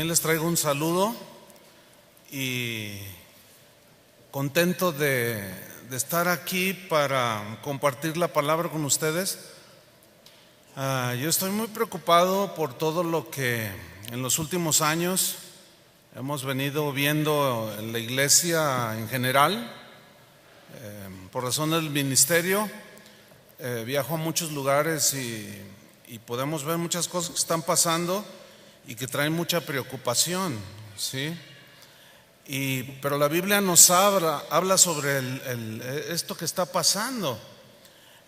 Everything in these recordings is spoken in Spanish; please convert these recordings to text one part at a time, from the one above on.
También les traigo un saludo y contento de estar aquí para compartir la palabra con ustedes. Yo estoy muy preocupado por todo lo que en los últimos años hemos venido viendo en la iglesia en general. Por razón del ministerio, viajo a muchos lugares y podemos ver muchas cosas que están pasando y que traen mucha preocupación, ¿sí? Pero la Biblia nos habla sobre esto que está pasando.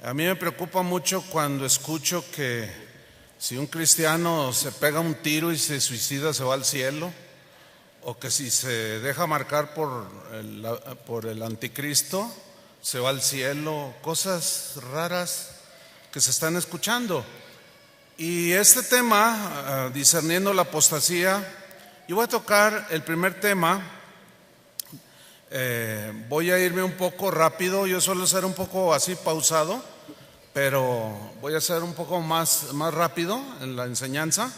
A mí me preocupa mucho cuando escucho que si un cristiano se pega un tiro y se suicida se va al cielo, o que si se deja marcar por el anticristo se va al cielo, cosas raras que se están escuchando. Y este tema, discerniendo la apostasía, yo voy a tocar el primer tema. Voy a irme un poco rápido, yo suelo ser un poco así pausado, pero voy a ser un poco más rápido en la enseñanza.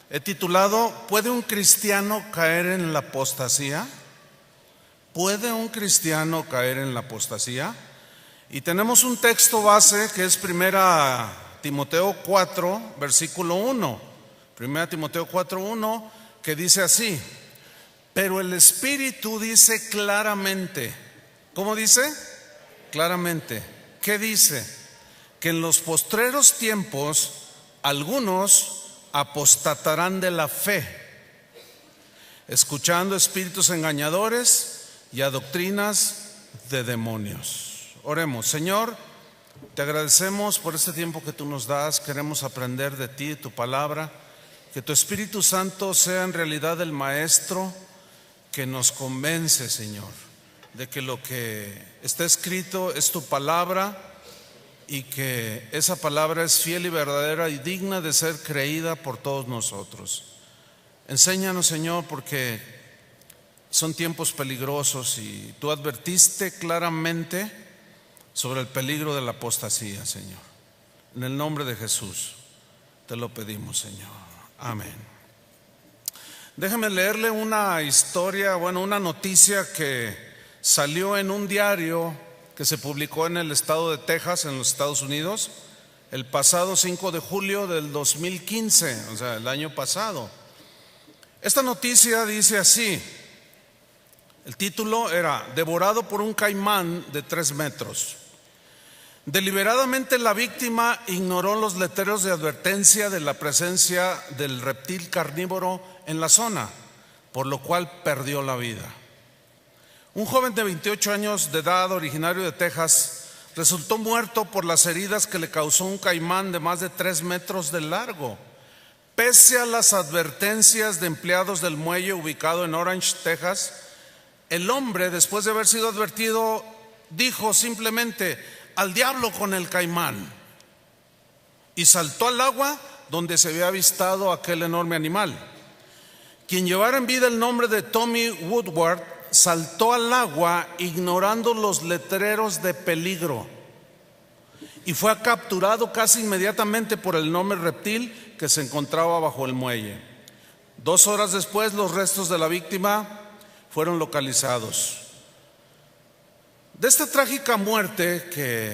He titulado: ¿puede un cristiano caer en la apostasía? ¿Puede un cristiano caer en la apostasía? Y tenemos un texto base que es 1 Timoteo 4, versículo 1. 1 Timoteo 4, 1, que dice así: pero el Espíritu dice claramente. ¿Cómo dice? Claramente. ¿Qué dice? Que en los postreros tiempos algunos apostatarán de la fe, escuchando espíritus engañadores y a doctrinas de demonios. Oremos. Señor, te agradecemos por este tiempo que tú nos das. Queremos aprender de ti, de tu palabra. Que tu Espíritu Santo sea en realidad el maestro que nos convence, Señor, de que lo que está escrito es tu palabra y que esa palabra es fiel y verdadera y digna de ser creída por todos nosotros. Enséñanos, Señor, porque son tiempos peligrosos y tú advertiste claramente sobre el peligro de la apostasía, Señor. En el nombre de Jesús te lo pedimos, Señor. Amén. Déjeme leerle una historia, una noticia que salió en un diario que se publicó en el estado de Texas, en los Estados Unidos, el pasado 5 de julio del 2015, o sea, el año pasado. Esta noticia dice así: el título era: devorado por un caimán de 3 metros. Deliberadamente la víctima ignoró los letreros de advertencia de la presencia del reptil carnívoro en la zona, por lo cual perdió la vida. Un joven de 28 años de edad, originario de Texas, resultó muerto por las heridas que le causó un caimán de más de 3 metros de largo. Pese a las advertencias de empleados del muelle ubicado en Orange, Texas, el hombre, después de haber sido advertido, dijo simplemente: al diablo con el caimán, y saltó al agua donde se había avistado aquel enorme animal. Quien llevara en vida el nombre de Tommy Woodward saltó al agua ignorando los letreros de peligro y fue capturado casi inmediatamente por el enorme reptil que se encontraba bajo el muelle. 2 horas después, los restos de la víctima fueron localizados. De esta trágica muerte que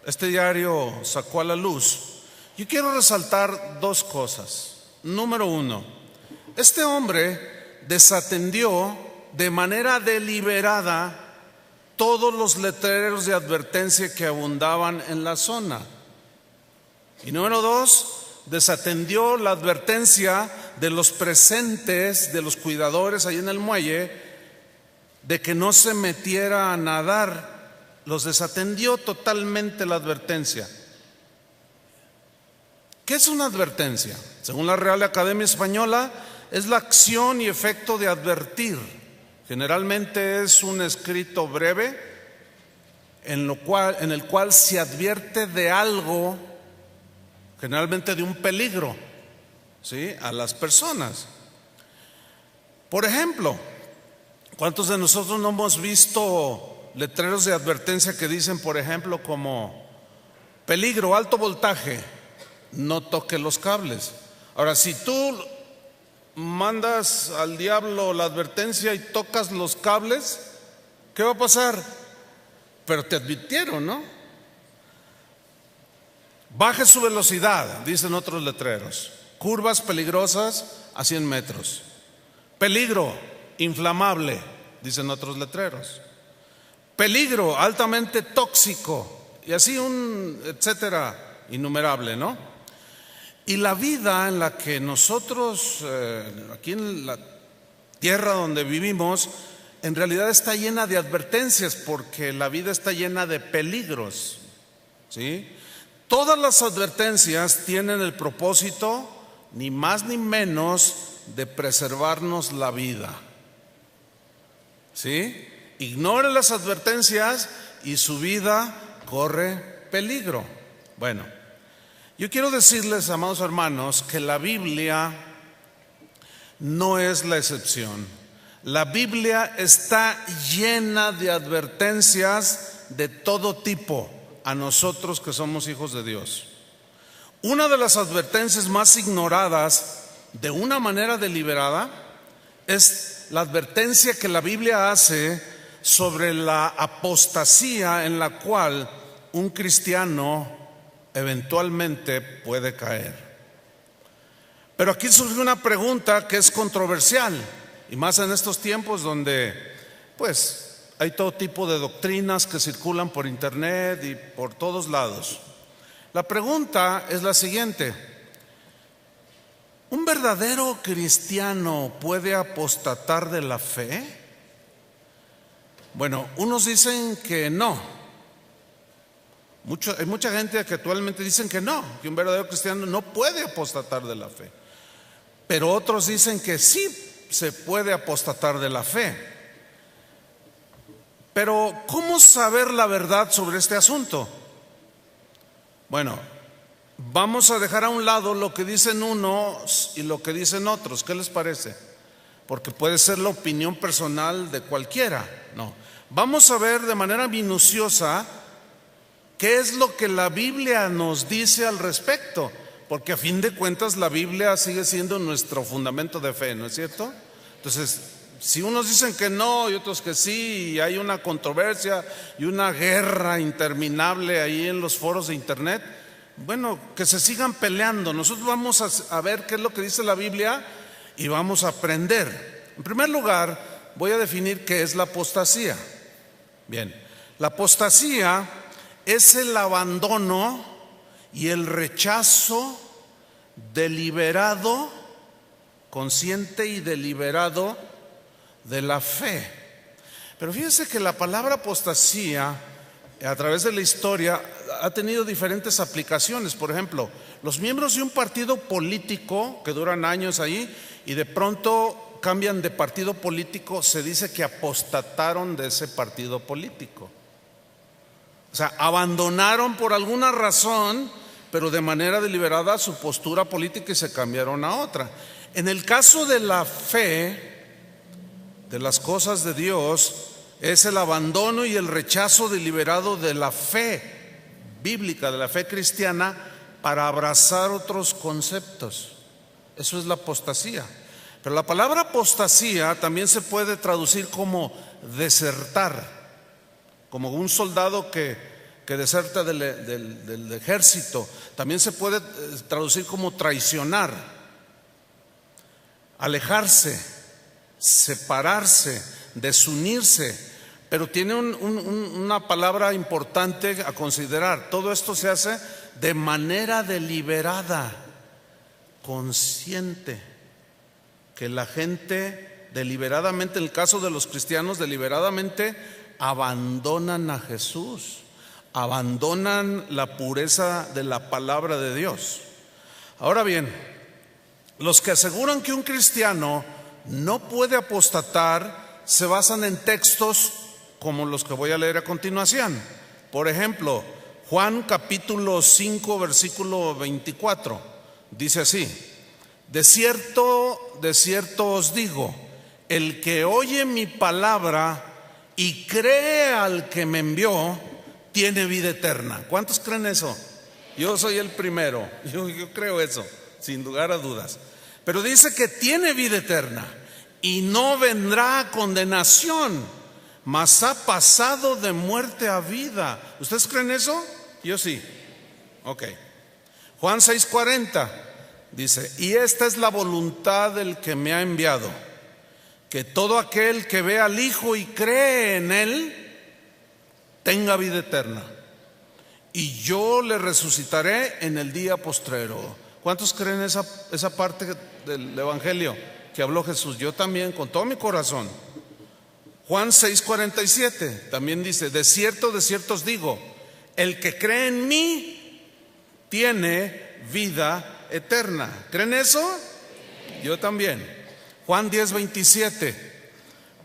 este diario sacó a la luz, yo quiero resaltar 2 cosas. Número 1, este hombre desatendió de manera deliberada todos los letreros de advertencia que abundaban en la zona. Y número 2, desatendió la advertencia de los presentes, de los cuidadores ahí en el muelle, de que no se metiera a nadar. Los desatendió totalmente la advertencia. ¿Qué es una advertencia? Según la Real Academia Española, es la acción y efecto de advertir. Generalmente es un escrito breve en el cual se advierte de algo, generalmente de un peligro, ¿sí?, a las personas. Por ejemplo, ¿cuántos de nosotros no hemos visto letreros de advertencia que dicen, por ejemplo, como: peligro, alto voltaje, no toque los cables? Ahora, si tú mandas al diablo la advertencia y tocas los cables, ¿qué va a pasar? Pero te advirtieron, ¿no? Baje su velocidad, dicen otros letreros. Curvas peligrosas a 100 metros. Peligro inflamable, dicen otros letreros. Peligro altamente tóxico, y así un etcétera innumerable, ¿no? Y la vida en la que nosotros, aquí en la tierra donde vivimos, en realidad está llena de advertencias, porque la vida está llena de peligros, ¿sí? Todas las advertencias tienen el propósito, ni más ni menos, de preservarnos la vida, ¿sí? Ignore las advertencias y su vida corre peligro. Bueno, yo quiero decirles, amados hermanos, que la Biblia no es la excepción. La Biblia está llena de advertencias de todo tipo a nosotros que somos hijos de Dios. Una de las advertencias más ignoradas de una manera deliberada es la advertencia que la Biblia hace sobre la apostasía en la cual un cristiano eventualmente puede caer. Pero aquí surge una pregunta que es controversial, y más en estos tiempos donde pues hay todo tipo de doctrinas que circulan por internet y por todos lados. La pregunta es la siguiente: ¿un verdadero cristiano puede apostatar de la fe? Bueno, unos dicen que no. Hay mucha gente que actualmente dicen que no, que un verdadero cristiano no puede apostatar de la fe. Pero otros dicen que sí se puede apostatar de la fe. Pero ¿cómo saber la verdad sobre este asunto? Bueno, vamos a dejar a un lado lo que dicen unos y lo que dicen otros. ¿Qué les parece? Porque puede ser la opinión personal de cualquiera. No, vamos a ver de manera minuciosa qué es lo que la Biblia nos dice al respecto, porque a fin de cuentas la Biblia sigue siendo nuestro fundamento de fe, ¿no es cierto? Entonces, si unos dicen que no y otros que sí, y hay una controversia y una guerra interminable ahí en los foros de internet, bueno, que se sigan peleando. Nosotros vamos a ver qué es lo que dice la Biblia y vamos a aprender. En primer lugar, voy a definir qué es la apostasía. Bien, la apostasía es el abandono y el rechazo deliberado, consciente y deliberado de la fe. Pero fíjense que la palabra apostasía a través de la historia ha tenido diferentes aplicaciones. Por ejemplo, los miembros de un partido político que duran años ahí y de pronto cambian de partido político, se dice que apostataron de ese partido político. O sea, abandonaron por alguna razón, pero de manera deliberada, su postura política y se cambiaron a otra. En el caso de la fe, de las cosas de Dios, es el abandono y el rechazo deliberado de la fe bíblica, de la fe cristiana, para abrazar otros conceptos. Eso es la apostasía. Pero la palabra apostasía también se puede traducir como desertar, como un soldado que deserta del ejército. También se puede traducir como traicionar, alejarse, separarse, desunirse. Pero tiene una palabra importante a considerar. Todo esto se hace de manera deliberada, consciente, que la gente deliberadamente, en el caso de los cristianos, deliberadamente abandonan a Jesús, abandonan la pureza de la palabra de Dios. Ahora bien, los que aseguran que un cristiano no puede apostatar se basan en textos como los que voy a leer a continuación. Por ejemplo, Juan capítulo 5 versículo 24 dice así: de cierto os digo, el que oye mi palabra y cree al que me envió, tiene vida eterna. ¿Cuántos creen eso? Yo soy el primero, yo creo eso, sin lugar a dudas. Pero dice que tiene vida eterna y no vendrá a condenación, mas ha pasado de muerte a vida. ¿Ustedes creen eso? Yo sí. Ok. Juan 6:40 dice: y esta es la voluntad del que me ha enviado, que todo aquel que ve al Hijo y cree en Él tenga vida eterna, y yo le resucitaré en el día postrero. ¿Cuántos creen esa parte del Evangelio que habló Jesús? Yo también, con todo mi corazón. Juan 6:47 también dice: de cierto os digo, el que cree en mí tiene vida eterna. ¿Creen eso? Yo también. Juan 10:27: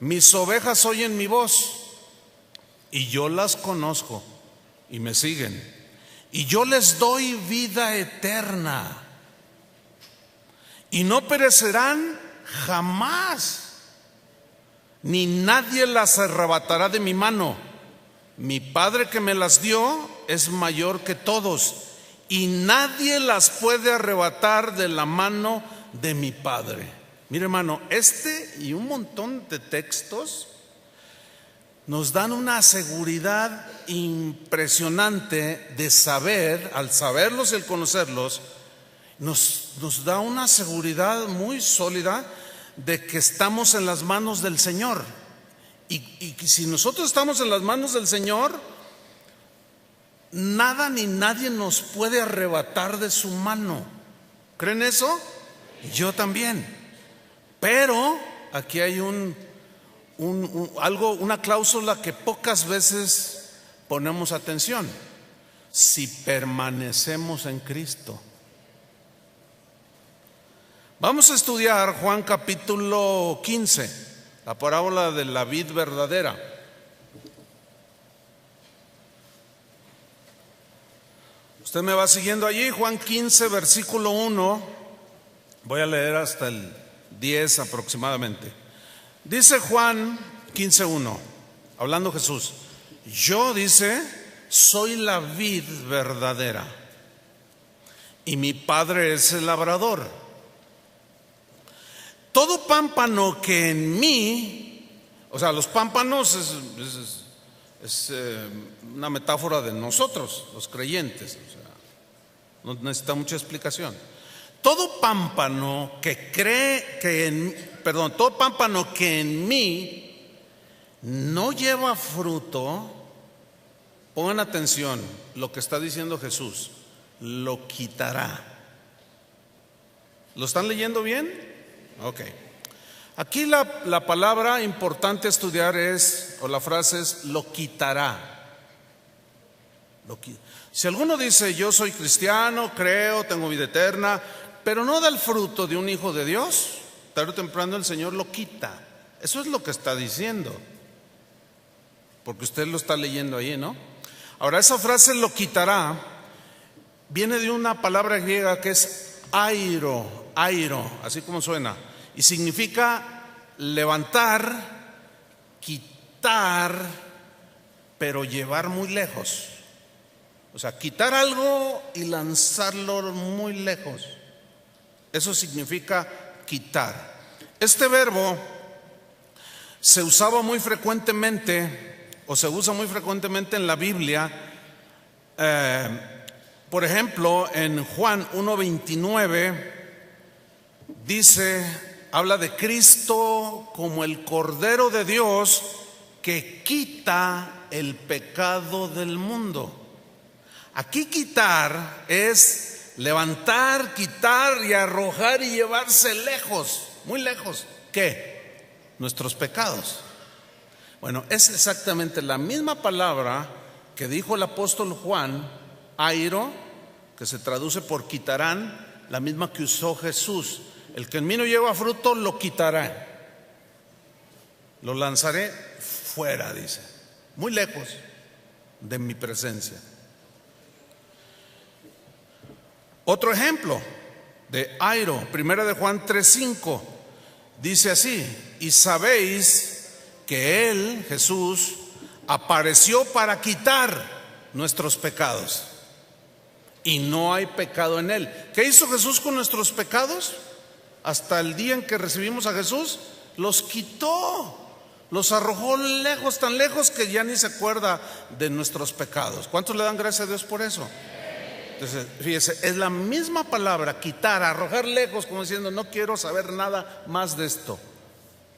mis ovejas oyen mi voz, y yo las conozco, y me siguen, y yo les doy vida eterna, y no perecerán jamás, ni nadie las arrebatará de mi mano. Mi Padre que me las dio es mayor que todos, y nadie las puede arrebatar de la mano de mi Padre. Mire, hermano, y un montón de textos nos dan una seguridad impresionante de saber, al saberlos y al conocerlos, nos da una seguridad muy sólida de que estamos en las manos del Señor. Y si nosotros estamos en las manos del Señor, nada ni nadie nos puede arrebatar de su mano. ¿Creen eso? Yo también. Pero aquí hay una cláusula que pocas veces ponemos atención: si permanecemos en Cristo. Vamos a estudiar Juan capítulo 15, la parábola de la vid verdadera. Usted me va siguiendo allí, Juan 15, versículo 1. Voy a leer hasta el 10 aproximadamente. Dice Juan 15:1, hablando Jesús: yo, dice, soy la vid verdadera, y mi Padre es el labrador. Todo pámpano que en mí, o sea, los pámpanos es una metáfora de nosotros, los creyentes, o sea, no necesita mucha explicación. Todo pámpano todo pámpano que en mí no lleva fruto, pongan atención lo que está diciendo Jesús, lo quitará. ¿Lo están leyendo bien? Ok. Aquí la palabra importante a estudiar o la frase es lo quitará. Si alguno dice: yo soy cristiano, creo, tengo vida eterna, pero no da el fruto de un hijo de Dios, tarde o temprano el Señor lo quita. Eso es lo que está diciendo, porque usted lo está leyendo ahí, ¿no? Ahora, esa frase lo quitará viene de una palabra griega que es airo, así como suena, y significa levantar, quitar, pero llevar muy lejos. O sea, quitar algo y lanzarlo muy lejos. Eso significa quitar. Este verbo se usaba muy frecuentemente, o se usa muy frecuentemente en la Biblia. Por ejemplo, en Juan 1:29 habla de Cristo como el Cordero de Dios que quita el pecado del mundo. Aquí quitar es levantar, quitar y arrojar y llevarse lejos, muy lejos. ¿Qué? Nuestros pecados. Bueno, es exactamente la misma palabra que dijo el apóstol Juan, airo, que se traduce por quitarán, la misma que usó Jesús. El que en mí no lleva fruto, lo quitará. Lo lanzaré fuera, dice, muy lejos de mi presencia. Otro ejemplo de airo, primera de Juan 3:5, dice así: y sabéis que Él, Jesús, apareció para quitar nuestros pecados, y no hay pecado en Él. ¿Qué hizo Jesús con nuestros pecados? hasta el día en que recibimos a Jesús, los quitó, los arrojó lejos, tan lejos que ya ni se acuerda de nuestros pecados. ¿Cuántos le dan gracias a Dios por eso? Entonces, fíjese, es la misma palabra, quitar, arrojar lejos, como diciendo, no quiero saber nada más de esto.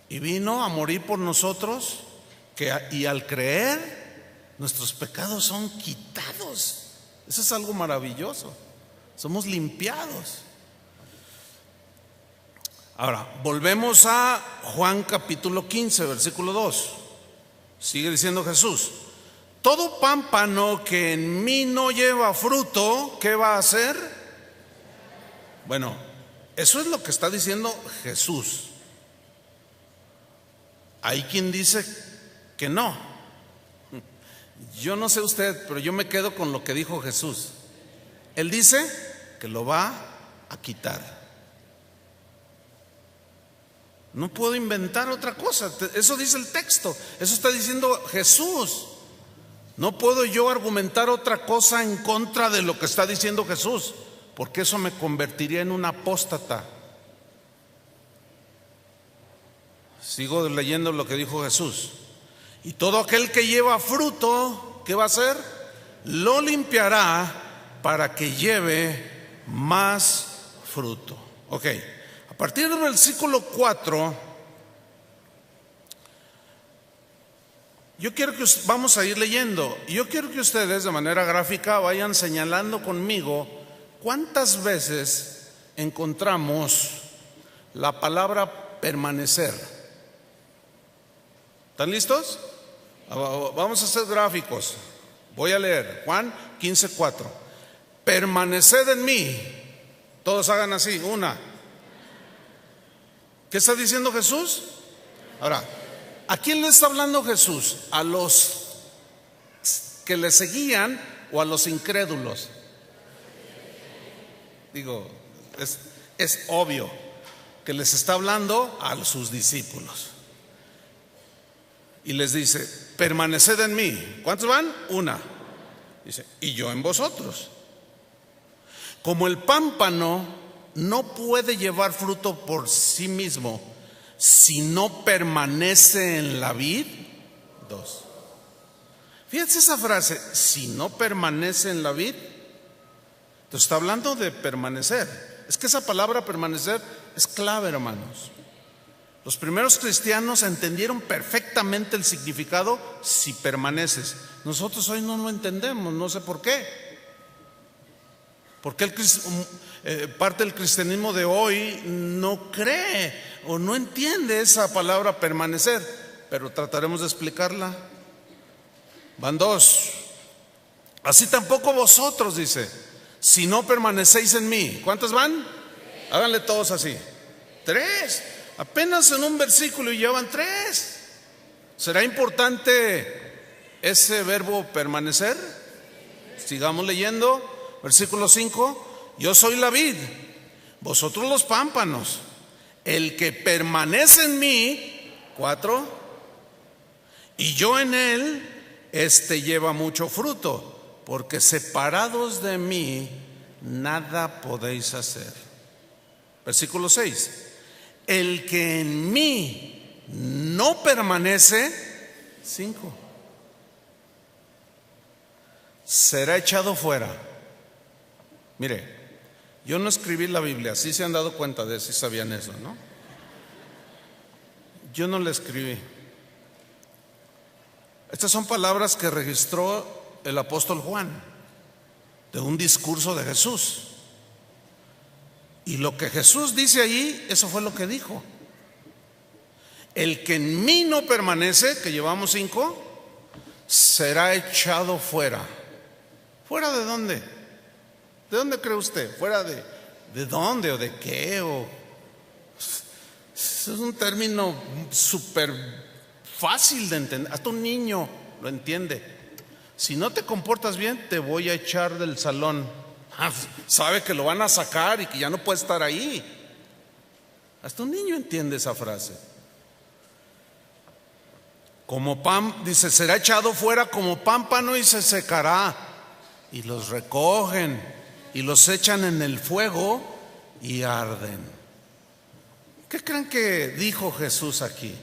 Y vino a morir por nosotros, y al creer, nuestros pecados son quitados. Eso es algo maravilloso. Somos limpiados. Ahora, volvemos a Juan capítulo 15, versículo 2. Sigue diciendo Jesús: todo pámpano que en mí no lleva fruto, ¿qué va a hacer? Bueno, eso es lo que está diciendo Jesús. Hay quien dice que no. Yo no sé usted, pero yo me quedo con lo que dijo Jesús. Él dice que lo va a quitar. No puedo inventar otra cosa. Eso dice el texto. Eso está diciendo Jesús. No puedo yo argumentar otra cosa en contra de lo que está diciendo Jesús, porque eso me convertiría en un apóstata. Sigo leyendo lo que dijo Jesús. Y todo aquel que lleva fruto, ¿qué va a hacer? Lo limpiará para que lleve más fruto. Ok, a partir del versículo 4, yo quiero que vamos a ir leyendo. Yo quiero que ustedes de manera gráfica vayan señalando conmigo cuántas veces encontramos la palabra permanecer. ¿Están listos? Vamos a hacer gráficos. Voy a leer Juan 15:4. Permaneced en mí. Todos hagan así, una. ¿Qué está diciendo Jesús? Ahora, ¿a quién le está hablando Jesús? ¿A los que le seguían o a los incrédulos? Digo, es obvio que les está hablando a sus discípulos. Y les dice, permaneced en mí. ¿Cuántos van? Una. Dice, y yo en vosotros. Como el pámpano no puede llevar fruto por sí mismo si no permanece en la vid. Dos. Fíjense esa frase, si no permanece en la vid. Entonces está hablando de permanecer. Es que esa palabra permanecer es clave, hermanos. Los primeros cristianos entendieron perfectamente el significado si permaneces. Nosotros hoy no lo entendemos, no sé por qué. Porque parte del cristianismo de hoy no cree o no entiende esa palabra permanecer, pero trataremos de explicarla. Van dos. Así tampoco vosotros, dice, si no permanecéis en mí. ¿Cuántos van? Háganle todos así. 3. Apenas en un versículo y llevan 3. ¿Será importante ese verbo permanecer? Sigamos leyendo. Versículo 5. Yo soy la vid, vosotros los pámpanos. El que permanece en mí, 4, y yo en él, este lleva mucho fruto, porque separados de mí nada podéis hacer. Versículo 6. El que en mí no permanece, 5, será echado fuera. Mire, yo no escribí la Biblia, sí se han dado cuenta de eso, si sabían eso, ¿no? Yo no la escribí. Estas son palabras que registró el apóstol Juan de un discurso de Jesús. Y lo que Jesús dice allí, eso fue lo que dijo. El que en mí no permanece, que llevamos 5, será echado fuera. ¿Fuera de dónde? ¿De dónde cree usted? ¿Fuera de dónde o de qué? Es un término súper fácil de entender. Hasta un niño lo entiende. Si no te comportas bien, te voy a echar del salón. Sabe que lo van a sacar y que ya no puede estar ahí. Hasta un niño entiende esa frase. Como dice, será echado fuera como pámpano y se secará. Y los recogen y los echan en el fuego y arden. ¿Qué creen que dijo Jesús aquí?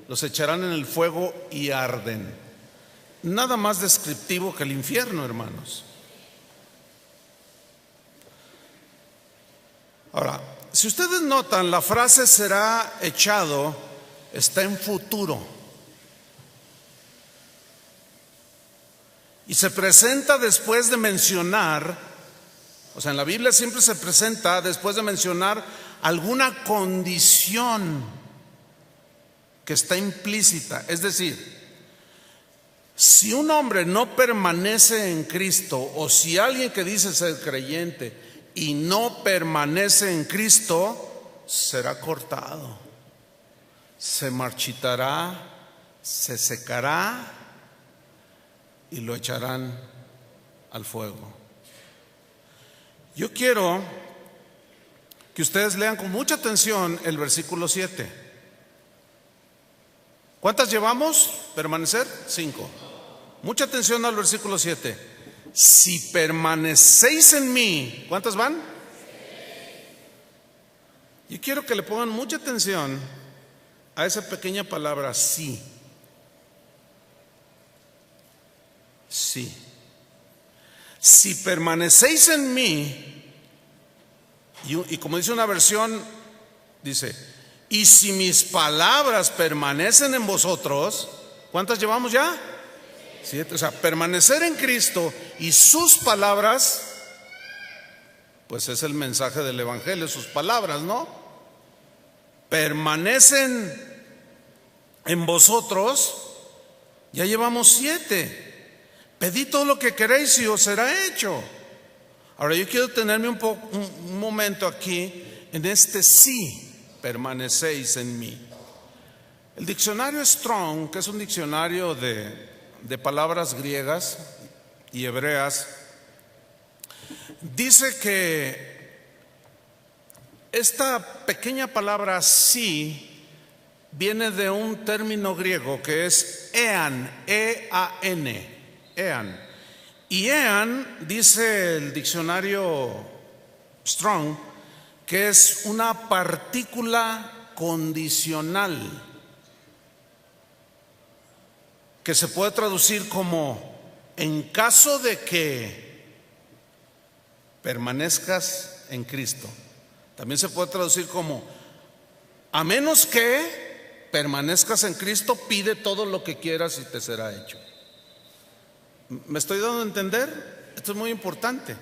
Los echarán en el fuego y arden. Nada más descriptivo que el infierno, hermanos. Ahora, si ustedes notan, la frase será echado está en futuro. Y se presenta después de mencionar, o sea, en la Biblia siempre se presenta después de mencionar alguna condición que está implícita. Es decir, si un hombre no permanece en Cristo, o si alguien que dice ser creyente y no permanece en Cristo, será cortado, se marchitará, se secará y lo echarán al fuego. Yo quiero que ustedes lean con mucha atención el versículo 7. ¿Cuántas llevamos? ¿Permanecer? 5. Mucha atención al versículo 7. Si permanecéis en mí, ¿cuántas van? Yo quiero que le pongan mucha atención a esa pequeña palabra sí. Sí. Si permanecéis en mí, y como dice una versión, dice, y si mis palabras permanecen en vosotros, ¿cuántas llevamos ya? 7. O sea, permanecer en Cristo y sus palabras, pues es el mensaje del Evangelio, sus palabras, ¿no? Permanecen en vosotros, ya llevamos 7. Pedid todo lo que queréis y os será hecho. Ahora yo quiero tenerme un momento aquí en este sí, permanecéis en mí. El diccionario Strong, que es un diccionario de palabras griegas y hebreas, dice que esta pequeña palabra sí viene de un término griego que es ean, E-A-N, ean. Y ean, dice el diccionario Strong, que es una partícula condicional, que se puede traducir como en caso de que permanezcas en Cristo. También se puede traducir como a menos que permanezcas en Cristo, pide todo lo que quieras y te será hecho. ¿Me estoy dando a entender? Esto es muy importante,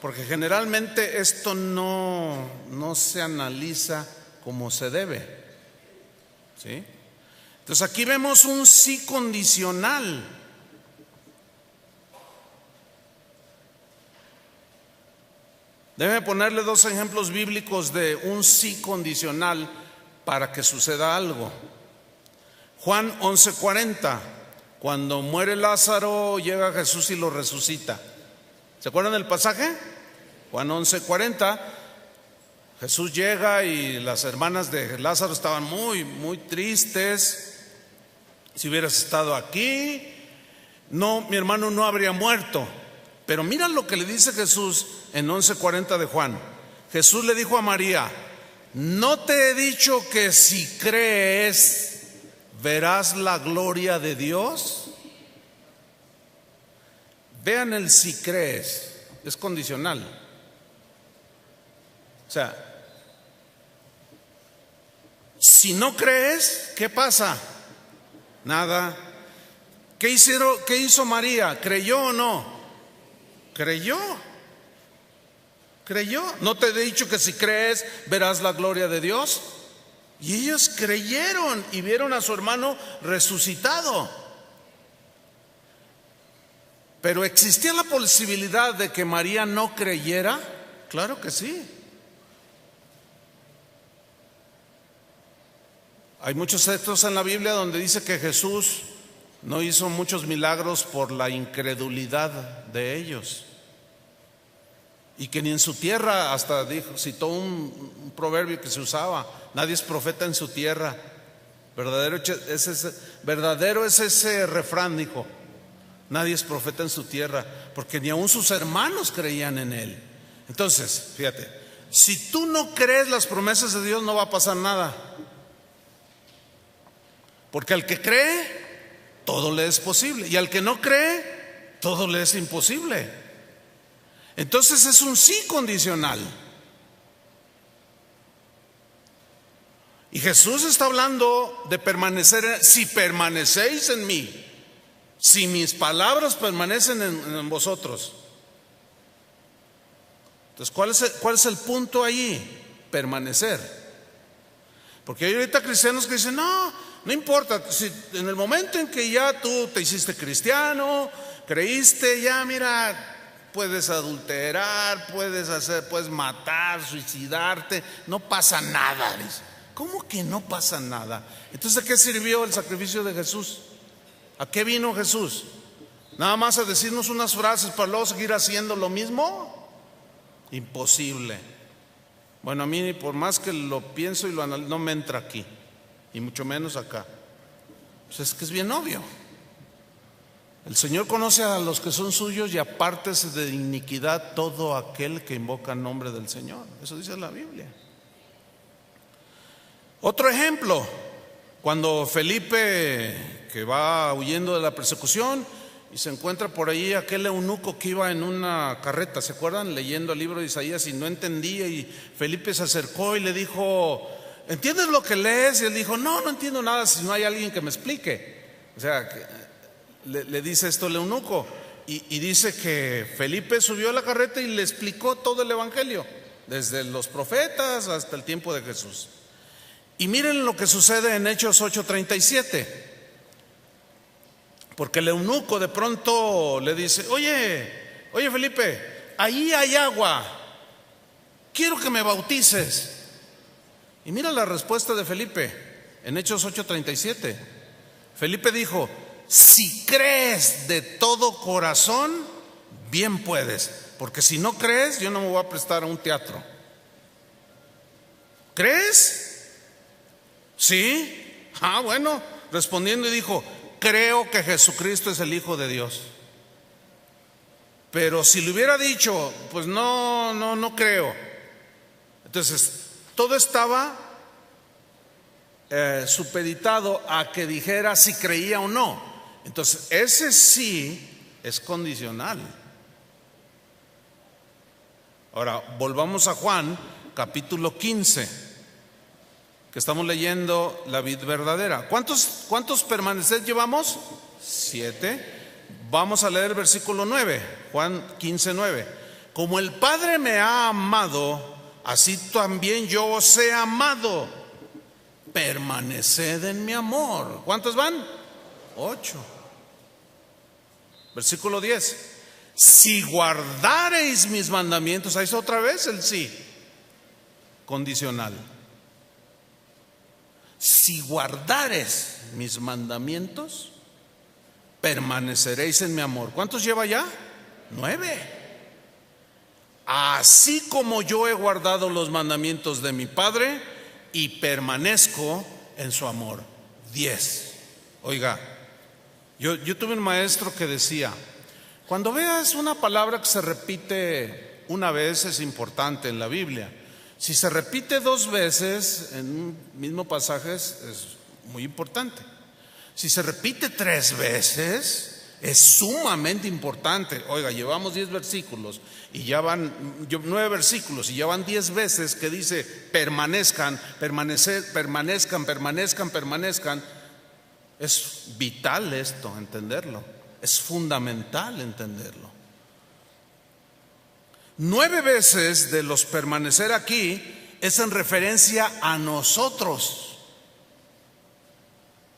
porque generalmente esto no se analiza como se debe, ¿sí? Entonces aquí vemos un sí condicional. Déjeme ponerle 2 ejemplos bíblicos de un sí condicional para que suceda algo. Juan 11:40, cuando muere Lázaro, llega Jesús y lo resucita. ¿Se acuerdan del pasaje? Juan 11:40, Jesús llega y las hermanas de Lázaro estaban muy, muy tristes. Si hubieras estado aquí, no, mi hermano no habría muerto. Pero mira lo que le dice Jesús en 11:40 de Juan. Jesús le dijo a María, ¿no te he dicho que si crees verás la gloria de Dios? Vean el si crees, es condicional. O sea, si no crees, ¿qué pasa? Nada. ¿Qué hizo María? ¿Creyó o no? Creyó. ¿No te he dicho que si crees verás la gloria de Dios? Y ellos creyeron y vieron a su hermano resucitado. Pero ¿existía la posibilidad de que María no creyera? Claro que sí. Hay muchos textos en la Biblia donde dice que Jesús no hizo muchos milagros por la incredulidad de ellos, y que ni en su tierra, hasta citó un proverbio que se usaba: nadie es profeta en su tierra. Verdadero es ese refrán, dijo: nadie es profeta en su tierra, porque ni aun sus hermanos creían en él. Entonces, fíjate, Si tú no crees las promesas de Dios, no va a pasar nada. Porque al que cree, todo le es posible. Y al que no cree, todo le es imposible. Entonces es un sí condicional. Y Jesús está hablando de permanecer. Si permanecéis en mí, si mis palabras permanecen en vosotros. Entonces, ¿cuál es el punto allí? Permanecer. Porque hay ahorita cristianos que dicen, no importa, si en el momento en que ya tú te hiciste cristiano, creíste, ya mira, puedes adulterar, puedes matar, suicidarte, no pasa nada. Dice. ¿Cómo que no pasa nada? Entonces, ¿a qué sirvió el sacrificio de Jesús? ¿A qué vino Jesús? ¿Nada más a decirnos unas frases para luego seguir haciendo lo mismo? Imposible. Bueno, a mí por más que lo pienso y lo analizo, no me entra aquí, y mucho menos acá. Pues es que es bien obvio. El Señor conoce a los que son suyos y apártese de iniquidad todo aquel que invoca el nombre del Señor. Eso dice la Biblia. Otro ejemplo, cuando Felipe, que va huyendo de la persecución, y se encuentra por ahí aquel eunuco que iba en una carreta, ¿se acuerdan? Leyendo el libro de Isaías y no entendía, y Felipe se acercó y le dijo, ¿entiendes lo que lees? Y él dijo, no entiendo nada si no hay alguien que me explique. O sea, le dice esto el eunuco, y dice que Felipe subió a la carreta y le explicó todo el evangelio, desde los profetas hasta el tiempo de Jesús. Y miren lo que sucede en Hechos 8:37. Porque el eunuco de pronto le dice, oye Felipe, ahí hay agua, quiero que me bautices. Y mira la respuesta de Felipe en Hechos 8:37. Felipe dijo, si crees de todo corazón, bien puedes, porque si no crees, yo no me voy a prestar a un teatro. ¿Crees? Sí. Bueno, respondiendo y dijo, creo que Jesucristo es el Hijo de Dios. Pero si le hubiera dicho, pues no creo. Entonces, todo estaba supeditado a que dijera si creía o no. Entonces, ese sí es condicional. Ahora, volvamos a Juan, capítulo 15. Que estamos leyendo la vid verdadera. ¿Cuántos permanecer llevamos? 7. Vamos a leer el versículo 9, Juan 15:9. Como el Padre me ha amado, así también yo os he amado. Permaneced en mi amor. ¿Cuántos van? 8. Versículo 10. Si guardareis mis mandamientos, ahí es otra vez el sí condicional. Si guardares mis mandamientos, permaneceréis en mi amor. ¿Cuántos lleva ya? 9. Así como yo he guardado los mandamientos de mi Padre y permanezco en su amor. 10. Oiga, yo tuve un maestro que decía, cuando veas una palabra que se repite una vez es importante en la Biblia. Si se repite 2 veces en un mismo pasaje es muy importante. Si se repite 3 veces es sumamente importante. Oiga, llevamos 10 versículos y ya van 9 versículos y ya van 10 veces que dice permanezcan, permanezcan. Es vital esto, entenderlo. Es fundamental entenderlo. 9 veces de los permanecer aquí es en referencia a nosotros.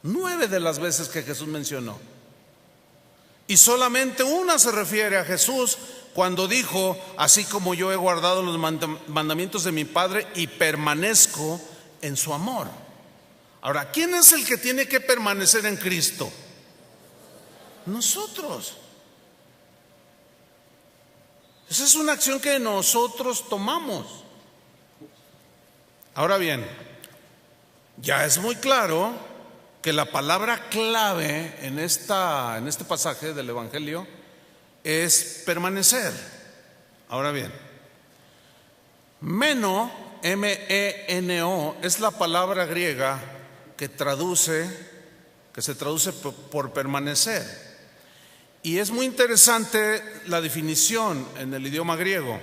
9 de las veces que Jesús mencionó. Y solamente una se refiere a Jesús cuando dijo, así como yo he guardado los mandamientos de mi Padre y permanezco en su amor. Ahora, ¿quién es el que tiene que permanecer en Cristo? Nosotros. Esa es una acción que nosotros tomamos. Ahora bien, ya es muy claro que la palabra clave en este pasaje del Evangelio es permanecer. Ahora bien, Meno, M-E-N-O, es la palabra griega que se traduce por permanecer. Y es muy interesante la definición en el idioma griego.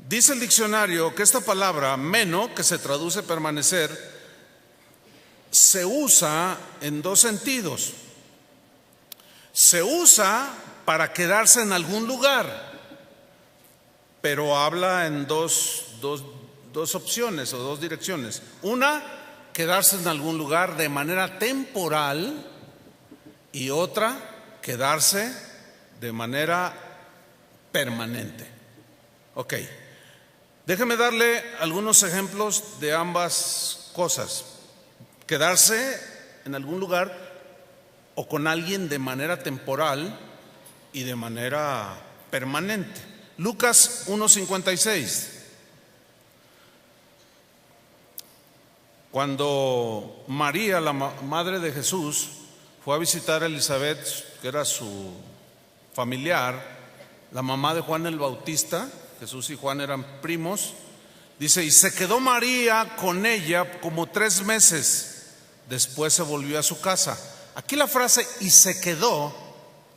Dice el diccionario que esta palabra, meno, que se traduce permanecer, se usa en dos sentidos. Se usa para quedarse en algún lugar, pero habla en dos opciones o dos direcciones. Una, quedarse en algún lugar de manera temporal, y otra, quedarse de manera permanente. Ok, déjeme darle algunos ejemplos de ambas cosas. Quedarse en algún lugar o con alguien de manera temporal y de manera permanente. Lucas 1:56. Cuando María, la madre de Jesús, fue a visitar a Elizabeth, que era su familiar, la mamá de Juan el Bautista, Jesús y Juan eran primos, dice, y se quedó María con ella como 3 meses, después se volvió a su casa. Aquí la frase y se quedó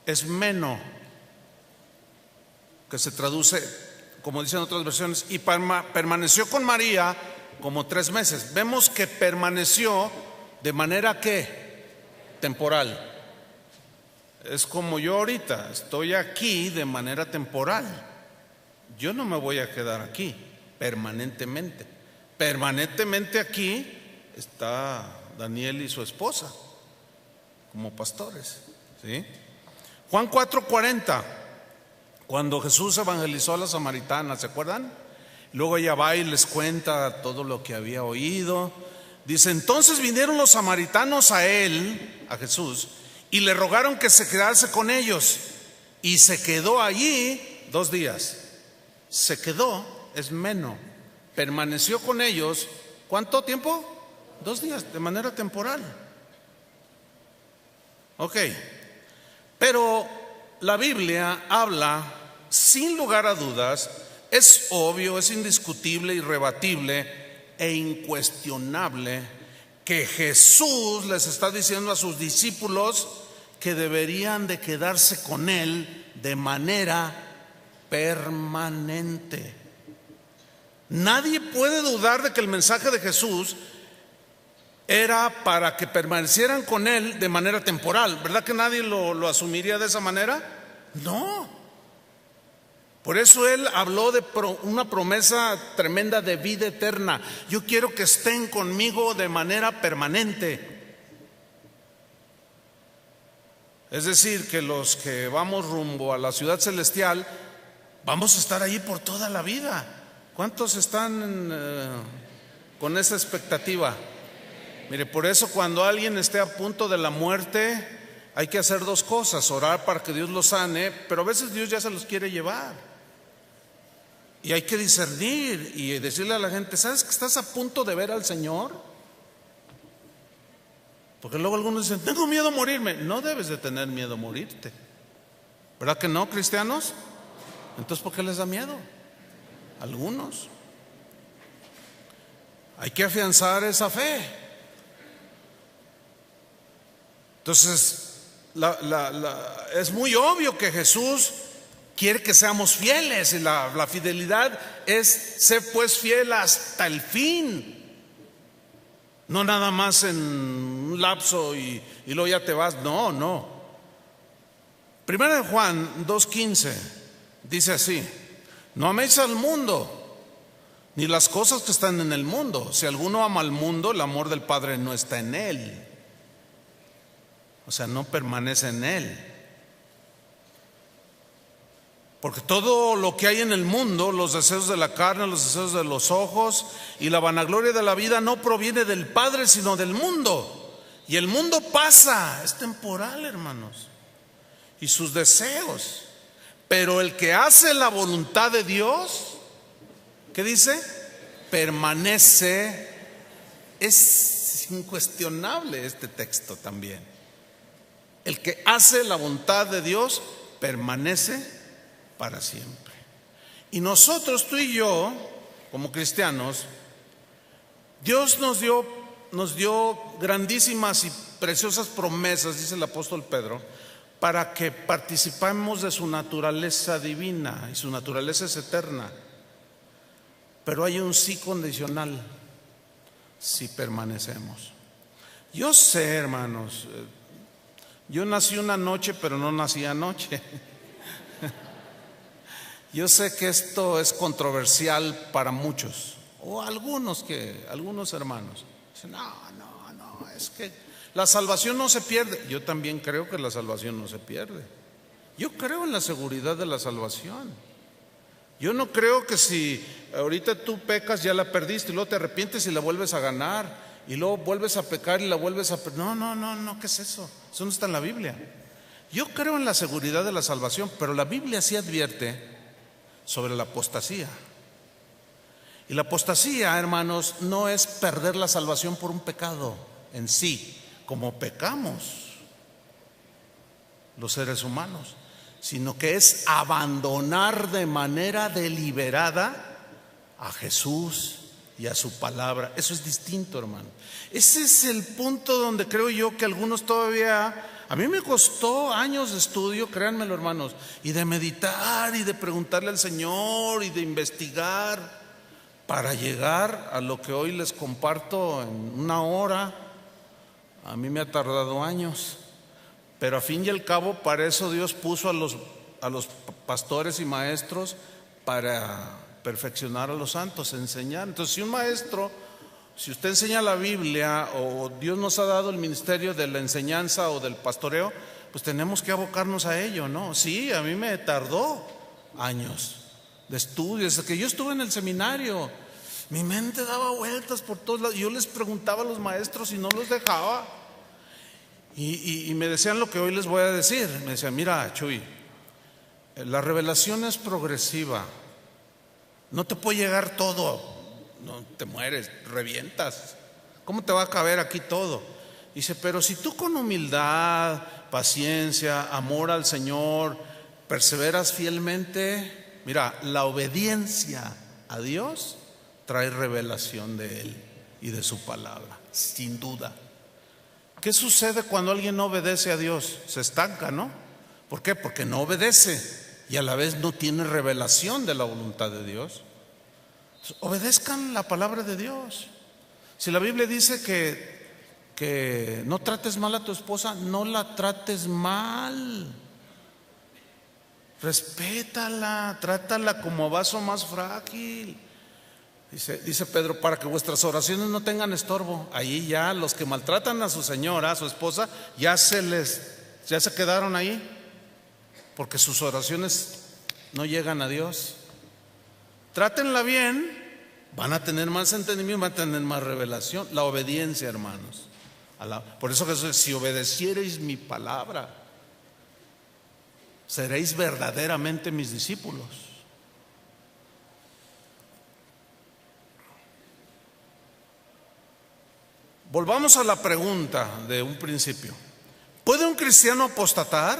es meno, que se traduce, como dicen otras versiones, y permaneció con María como 3 meses. Vemos que permaneció de manera que temporal. Es como yo ahorita, estoy aquí de manera temporal. Yo no me voy a quedar aquí permanentemente. Permanentemente aquí está Daniel y su esposa como pastores, ¿sí? Juan 4:40, cuando Jesús evangelizó a las samaritanas, ¿se acuerdan? Luego ella va y les cuenta todo lo que había oído. Dice, entonces vinieron los samaritanos a él, a Jesús, y le rogaron que se quedase con ellos. Y se quedó allí 2 días. Se quedó, es meno. Permaneció con ellos, ¿cuánto tiempo? 2 días, de manera temporal. Ok, pero la Biblia habla, sin lugar a dudas, es obvio, es indiscutible, irrebatible e incuestionable que Jesús les está diciendo a sus discípulos que deberían de quedarse con Él de manera permanente. Nadie puede dudar de que el mensaje de Jesús era para que permanecieran con Él de manera temporal. ¿Verdad que nadie lo asumiría de esa manera? No. Por eso Él habló de una promesa tremenda de vida eterna. Yo quiero que estén conmigo de manera permanente. Es decir, que los que vamos rumbo a la ciudad celestial, vamos a estar ahí por toda la vida. ¿Cuántos están con esa expectativa? Mire, por eso cuando alguien esté a punto de la muerte, hay que hacer 2 cosas: orar para que Dios los sane, pero a veces Dios ya se los quiere llevar. Y hay que discernir y decirle a la gente, ¿sabes que estás a punto de ver al Señor? Porque luego algunos dicen, tengo miedo a morirme. No debes de tener miedo a morirte. ¿Verdad que no, cristianos? Entonces, ¿por qué les da miedo? Algunos. Hay que afianzar esa fe. Entonces, es muy obvio que Jesús quiere que seamos fieles, y la fidelidad es ser pues fiel hasta el fin. No nada más en un lapso y luego ya te vas. No. Primera de Juan 2:15 dice así: no améis al mundo, ni las cosas que están en el mundo. Si alguno ama al mundo, el amor del Padre no está en él. O sea, no permanece en él. Porque todo lo que hay en el mundo, los deseos de la carne, los deseos de los ojos y la vanagloria de la vida, no proviene del Padre, sino del mundo. Y el mundo pasa, es temporal, hermanos, y sus deseos. Pero el que hace la voluntad de Dios, ¿qué dice? Permanece. Es incuestionable este texto también. El que hace la voluntad de Dios permanece para siempre. Y nosotros, tú y yo, como cristianos, Dios nos dio grandísimas y preciosas promesas, dice el apóstol Pedro, para que participemos de su naturaleza divina, y su naturaleza es eterna. Pero hay un sí condicional: si permanecemos. Yo sé, hermanos, yo nací una noche, pero no nací anoche. Yo sé que esto es controversial para muchos, o algunos hermanos dicen: no, es que la salvación no se pierde. Yo también creo que la salvación no se pierde. Yo creo en la seguridad de la salvación. Yo no creo que si ahorita tú pecas ya la perdiste y luego te arrepientes y la vuelves a ganar y luego vuelves a pecar y la vuelves a perder. No, ¿qué es eso? Eso no está en la Biblia. Yo creo en la seguridad de la salvación, pero la Biblia sí advierte sobre la apostasía. Y la apostasía, hermanos, no es perder la salvación por un pecado en sí, como pecamos los seres humanos, sino que es abandonar de manera deliberada a Jesús y a su palabra. Eso es distinto, hermano. Ese es el punto donde creo yo que algunos todavía... A mí me costó años de estudio, créanmelo, hermanos, y de meditar y de preguntarle al Señor y de investigar para llegar a lo que hoy les comparto en una hora. A mí me ha tardado años, pero a fin y al cabo para eso Dios puso a los pastores y maestros, para perfeccionar a los santos, enseñar. Entonces, si usted enseña la Biblia, o Dios nos ha dado el ministerio de la enseñanza o del pastoreo, pues tenemos que abocarnos a ello, ¿no? Sí, a mí me tardó años de estudio. Desde que yo estuve en el seminario, mi mente daba vueltas por todos lados. Yo les preguntaba a los maestros y no los dejaba. Y me decían lo que hoy les voy a decir. Me decían: mira, Chuy, la revelación es progresiva. No te puede llegar todo. No, te mueres, revientas. ¿Cómo te va a caber aquí todo? Dice: pero si tú con humildad, paciencia, amor al Señor perseveras fielmente, mira, la obediencia a Dios trae revelación de Él y de su palabra, sin duda. ¿Qué sucede cuando alguien no obedece a Dios? Se estanca, ¿no? ¿Por qué? Porque no obedece y a la vez no tiene revelación de la voluntad de Dios. Obedezcan la palabra de Dios. Si la Biblia dice que no trates mal a tu esposa, no la trates mal. Respétala, trátala como vaso más frágil. Dice Pedro: para que vuestras oraciones no tengan estorbo. Ahí ya los que maltratan a su señora, a su esposa, ya se quedaron ahí, porque sus oraciones no llegan a Dios. Trátenla bien, van a tener más entendimiento, van a tener más revelación. La obediencia, hermanos. Por eso Jesús dice: si obedeciereis mi palabra, seréis verdaderamente mis discípulos. Volvamos a la pregunta de un principio: ¿puede un cristiano apostatar?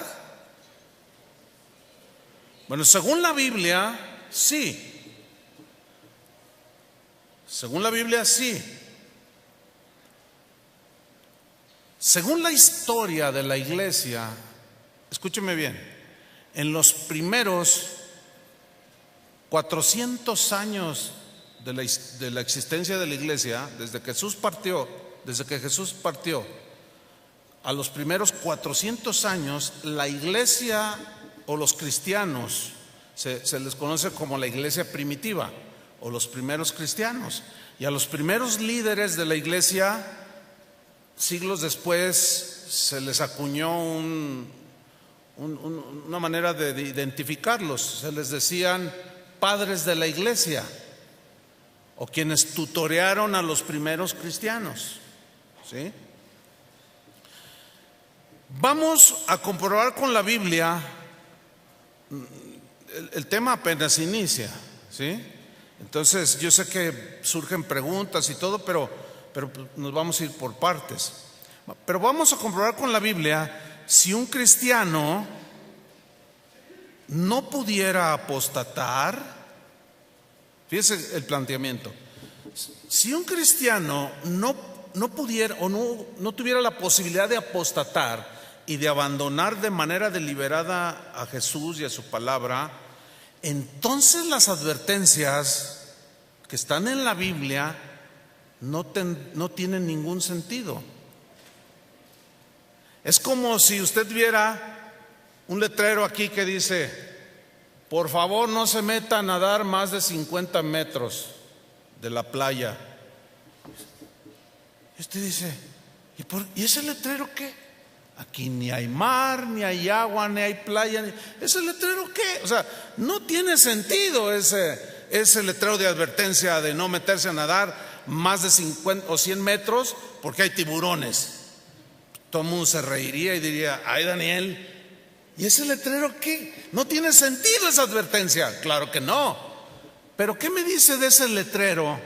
Bueno, según la Biblia, sí. Según la Biblia, sí. Según la historia de la iglesia, escúcheme bien, en los primeros 400 años de la existencia de la iglesia, desde que Jesús partió, a los primeros 400 años, la iglesia o los cristianos, se les conoce como la iglesia primitiva o los primeros cristianos, y a los primeros líderes de la iglesia, siglos después, se les acuñó una manera de identificarlos. Se les decían padres de la iglesia, o quienes tutorearon a los primeros cristianos, ¿sí? Vamos a comprobar con la Biblia. El tema apenas inicia, ¿sí? Entonces yo sé que surgen preguntas y todo, pero nos vamos a ir por partes. Pero vamos a comprobar con la Biblia si un cristiano no pudiera apostatar Fíjese el planteamiento. Si un cristiano no pudiera o no tuviera la posibilidad de apostatar y de abandonar de manera deliberada a Jesús y a su palabra, entonces las advertencias que están en la Biblia no tienen ningún sentido. Es como si usted viera un letrero aquí que dice: por favor, no se meta a nadar más de 50 metros de la playa. Y usted dice: ¿y ese letrero qué? Aquí ni hay mar, ni hay agua, ni hay playa. ¿Ese letrero qué? O sea, no tiene sentido ese letrero de advertencia de no meterse a nadar más de 50 o 100 metros porque hay tiburones. Todo el mundo se reiría y diría: ay, Daniel, ¿y ese letrero qué? No tiene sentido esa advertencia. Claro que no. Pero ¿qué me dice de ese letrero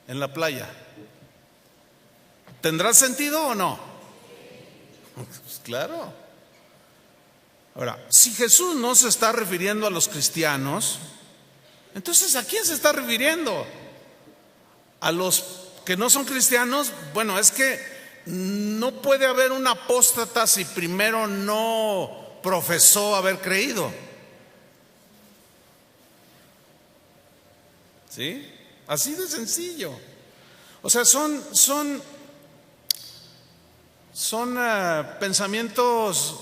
en la playa? ¿Tendrá sentido o no? Pues claro. Ahora, si Jesús no se está refiriendo a los cristianos, entonces ¿a quién se está refiriendo? ¿A los que no son cristianos? Bueno, es que no puede haber un apóstata si primero no profesó haber creído. ¿Sí? Así de sencillo. O sea, son pensamientos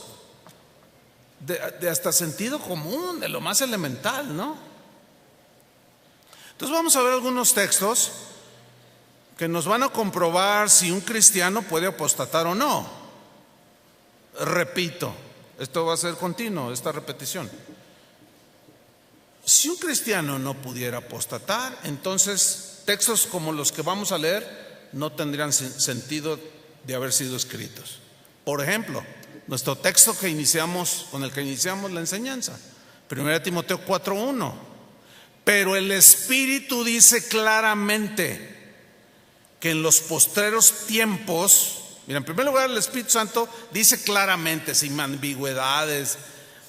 de hasta sentido común, de lo más elemental, ¿no? Entonces vamos a ver algunos textos que nos van a comprobar si un cristiano puede apostatar o no. Repito, esto va a ser continuo, esta repetición. Si un cristiano no pudiera apostatar, entonces textos como los que vamos a leer no tendrían sentido de haber sido escritos. Por ejemplo, nuestro texto con el que iniciamos la enseñanza, 1 Timoteo 4:1. Pero el Espíritu dice claramente que en los postreros tiempos, mira, en primer lugar el Espíritu Santo dice claramente, sin ambigüedades.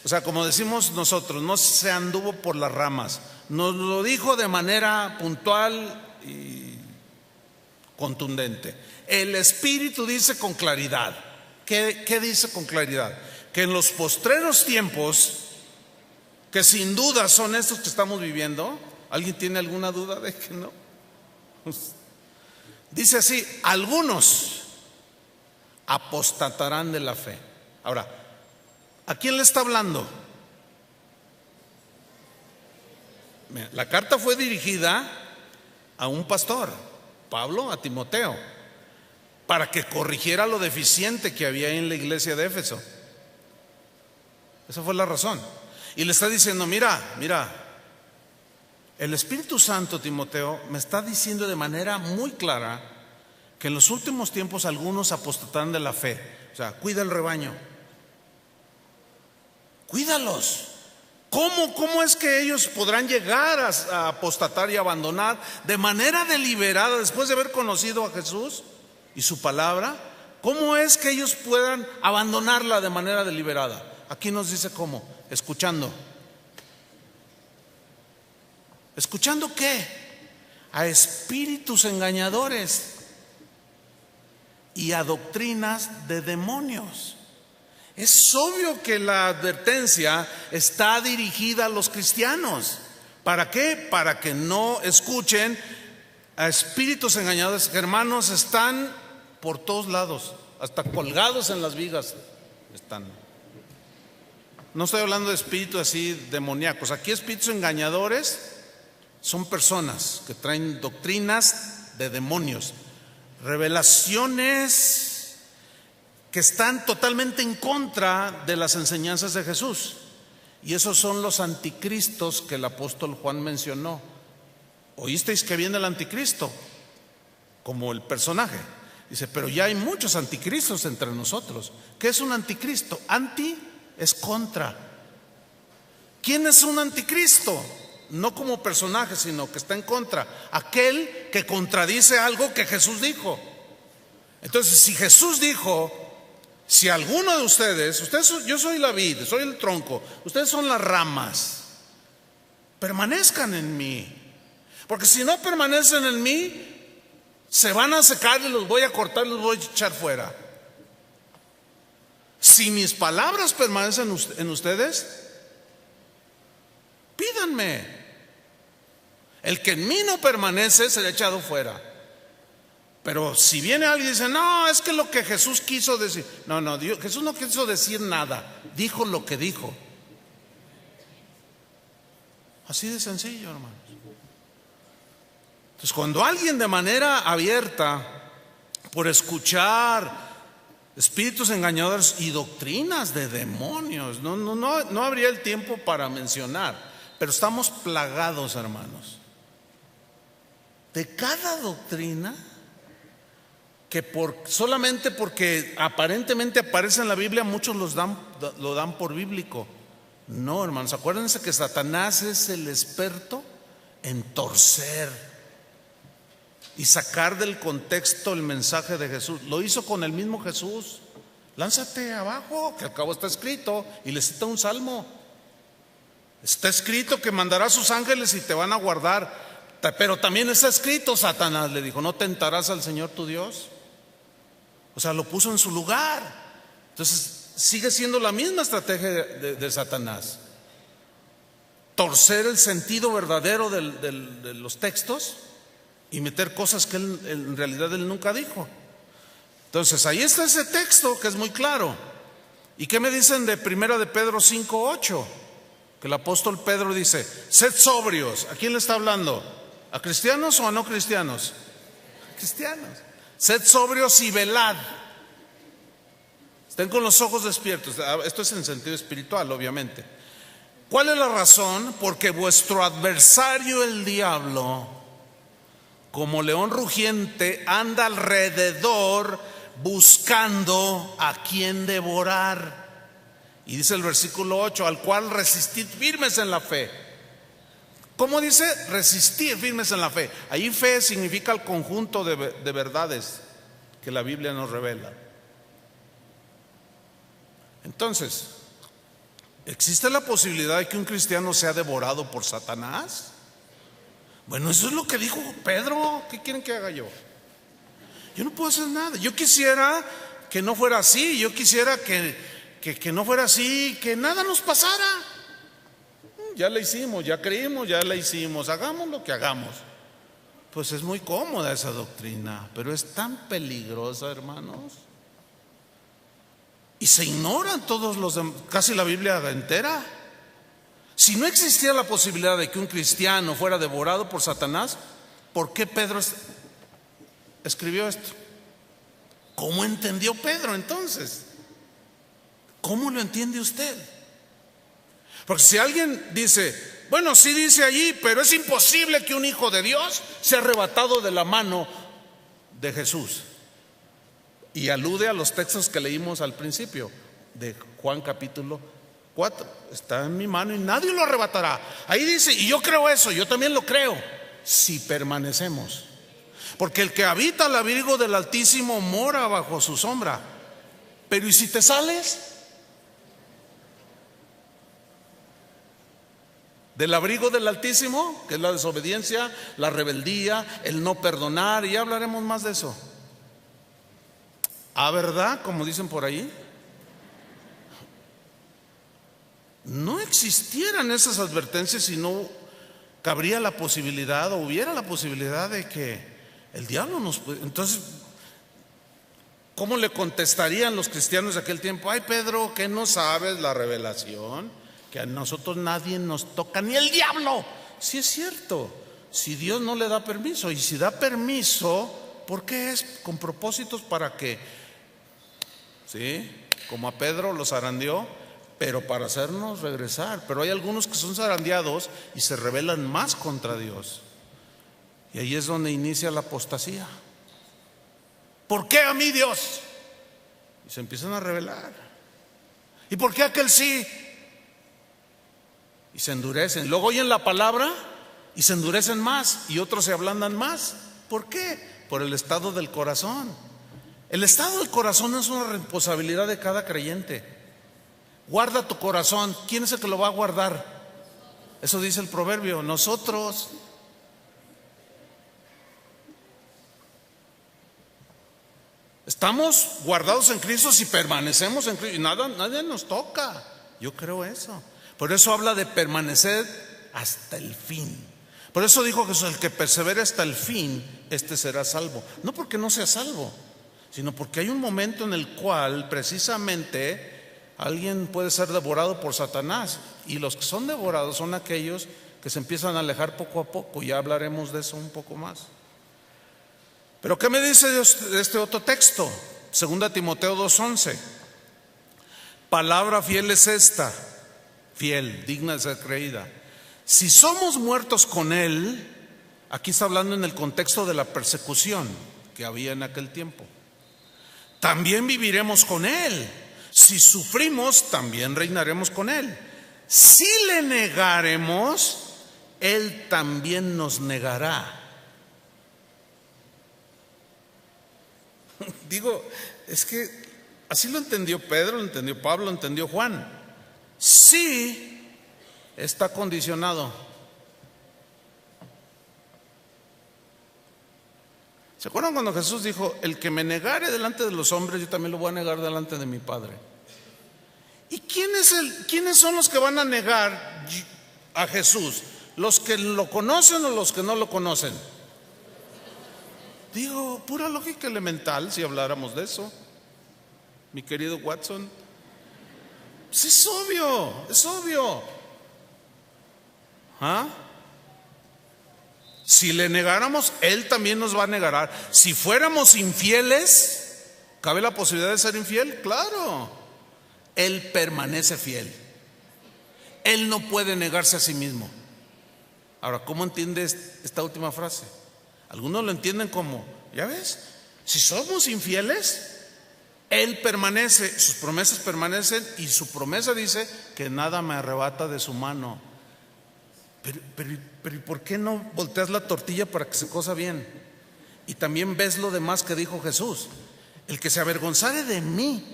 O sea, como decimos nosotros, no se anduvo por las ramas, nos lo dijo de manera puntual y contundente. El Espíritu dice con claridad. ¿Qué dice con claridad? Que en los postreros tiempos, que sin duda son estos que estamos viviendo. ¿Alguien tiene alguna duda de que no? Dice así: algunos apostatarán de la fe. Ahora, ¿a quién le está hablando? La carta fue dirigida a un pastor, Pablo, a Timoteo, para que corrigiera lo deficiente que había en la iglesia de Éfeso. Esa fue la razón. Y le está diciendo: mira, el Espíritu Santo, Timoteo, me está diciendo de manera muy clara que en los últimos tiempos algunos apostatarán de la fe. O sea, cuida el rebaño, cuídalos. ¿Cómo es que ellos podrán llegar a apostatar y abandonar de manera deliberada después de haber conocido a Jesús y su palabra? ¿Cómo es que ellos puedan abandonarla de manera deliberada? Aquí nos dice cómo: escuchando. ¿Escuchando qué? A espíritus engañadores y a doctrinas de demonios. Es obvio que la advertencia está dirigida a los cristianos. ¿Para qué? Para que no escuchen a espíritus engañadores. Hermanos, están por todos lados, hasta colgados en las vigas están. No estoy hablando de espíritus así demoníacos. Aquí espíritus engañadores son personas que traen doctrinas de demonios, revelaciones que están totalmente en contra de las enseñanzas de Jesús. Y esos son los anticristos que el apóstol Juan mencionó. ¿Oísteis que viene el anticristo? Como el personaje. Dice: pero ya hay muchos anticristos entre nosotros. ¿Qué es un anticristo? Anti es contra. ¿Quién es un anticristo? No como personaje, sino que está en contra. Aquel que contradice algo que Jesús dijo. Entonces, si Jesús dijo Si alguno de ustedes, yo soy la vid, soy el tronco, ustedes son las ramas, permanezcan en mí. Porque si no permanecen en mí, se van a secar y los voy a cortar, los voy a echar fuera. Si mis palabras permanecen en ustedes, pídanme. El que en mí no permanece será echado fuera. Pero si viene alguien y dice, no, es que lo que Jesús quiso decir. No, Jesús no quiso decir nada, dijo lo que dijo. Así de sencillo, hermanos. Entonces, cuando alguien de manera abierta, por escuchar espíritus engañadores y doctrinas de demonios, no habría el tiempo para mencionar, pero estamos plagados, hermanos, de cada doctrina que solamente porque aparentemente aparece en la Biblia, muchos lo dan por bíblico. No, hermanos, acuérdense que Satanás es el experto en torcer y sacar del contexto el mensaje de Jesús. Lo hizo con el mismo Jesús. Lánzate abajo, que al cabo está escrito, y le cita un salmo. Está escrito que mandará a sus ángeles y te van a guardar. Pero también está escrito, Satanás le dijo, no tentarás al Señor tu Dios. O sea, lo puso en su lugar. Entonces sigue siendo la misma estrategia de Satanás: torcer el sentido verdadero de los textos y meter cosas que en realidad él nunca dijo. Entonces ahí está ese texto que es muy claro. ¿Y qué me dicen de Primera de Pedro 5:8? Que el apóstol Pedro dice, sed sobrios. ¿A quién le está hablando? ¿A cristianos o a no cristianos? Cristianos. Sed sobrios y velad. Estén con los ojos despiertos. Esto es en sentido espiritual, obviamente. ¿Cuál es la razón? Porque vuestro adversario, el diablo, como león rugiente, anda alrededor buscando a quien devorar. Y dice el versículo 8, al cual resistid firmes en la fe. ¿Cómo dice? Resistir firmes en la fe. Ahí fe significa el conjunto de verdades que la Biblia nos revela. Entonces, ¿existe la posibilidad de que un cristiano sea devorado por Satanás? Bueno, eso es lo que dijo Pedro. ¿Qué quieren que haga yo? Yo no puedo hacer nada. Yo quisiera que no fuera así. Yo quisiera que no fuera así, que nada nos pasara. Ya la hicimos, ya creímos, ya la hicimos. Hagamos lo que hagamos. Pues es muy cómoda esa doctrina, pero es tan peligrosa, hermanos. Y se ignoran casi la Biblia entera. Si no existiera la posibilidad de que un cristiano fuera devorado por Satanás, ¿por qué Pedro escribió esto? ¿Cómo entendió Pedro entonces? ¿Cómo lo entiende usted? Porque si alguien dice, bueno, sí dice allí, pero es imposible que un hijo de Dios sea arrebatado de la mano de Jesús. Y alude a los textos que leímos al principio de Juan capítulo 4. Está en mi mano y nadie lo arrebatará. Ahí dice, y yo creo eso, yo también lo creo, si permanecemos. Porque el que habita al abrigo del Altísimo mora bajo su sombra. Pero ¿y si te sales del abrigo del Altísimo, que es la desobediencia, la rebeldía, el no perdonar? Y ya hablaremos más de eso. ¿A verdad? Como dicen por ahí. No existieran esas advertencias si no cabría la posibilidad o hubiera la posibilidad de que el diablo nos puede. Entonces, ¿cómo le contestarían los cristianos de aquel tiempo? Ay, Pedro, ¿qué no sabes la revelación? Que a nosotros nadie nos toca, ni el diablo. Sí es cierto, si Dios no le da permiso, y si da permiso, ¿por qué es? Con propósitos para que, ¿sí? Como a Pedro lo zarandeó, pero para hacernos regresar. Pero hay algunos que son zarandeados y se rebelan más contra Dios. Y ahí es donde inicia la apostasía. ¿Por qué a mí, Dios? Y se empiezan a rebelar. ¿Y por qué aquel sí? Y se endurecen. Luego oyen la palabra y se endurecen más, y otros se ablandan más. ¿Por qué? Por el estado del corazón. El estado del corazón es una responsabilidad de cada creyente. Guarda tu corazón. ¿Quién es el que lo va a guardar? Eso dice el proverbio, nosotros. Estamos guardados en Cristo si permanecemos en Cristo y nadie nos toca. Yo creo eso. Por eso habla de permanecer hasta el fin. Por eso dijo Jesús, el que persevere hasta el fin, este será salvo. No porque no sea salvo, sino porque hay un momento en el cual precisamente alguien puede ser devorado por Satanás. Y los que son devorados son aquellos que se empiezan a alejar poco a poco. Ya hablaremos de eso un poco más. Pero ¿qué me dice Dios de este otro texto? 2 Timoteo 2:11. Palabra fiel es esta, fiel, digna de ser creída. Si somos muertos con Él, aquí está hablando en el contexto de la persecución que había en aquel tiempo, también viviremos con Él. Si sufrimos, también reinaremos con Él. Si le negaremos, Él también nos negará. Digo, es que así lo entendió Pedro, lo entendió Pablo, lo entendió Juan. Sí está condicionado. ¿Se acuerdan cuando Jesús dijo, el que me negare delante de los hombres, yo también lo voy a negar delante de mi Padre? ¿Y quiénes son los que van a negar a Jesús? ¿Los que lo conocen o los que no lo conocen? Digo, pura lógica elemental si habláramos de eso, mi querido Watson. Pues es obvio. ¿Ah? Si le negáramos, Él también nos va a negar. Si fuéramos infieles, ¿cabe la posibilidad de ser infiel? Claro. Él permanece fiel. Él no puede negarse a sí mismo. Ahora, ¿cómo entiendes esta última frase? Algunos lo entienden como, ya ves, si somos infieles, Él permanece, sus promesas permanecen, y su promesa dice que nada me arrebata de su mano. Pero ¿por qué no volteas la tortilla para que se cosa bien? Y también ves lo demás que dijo Jesús. El que se avergonzare de mí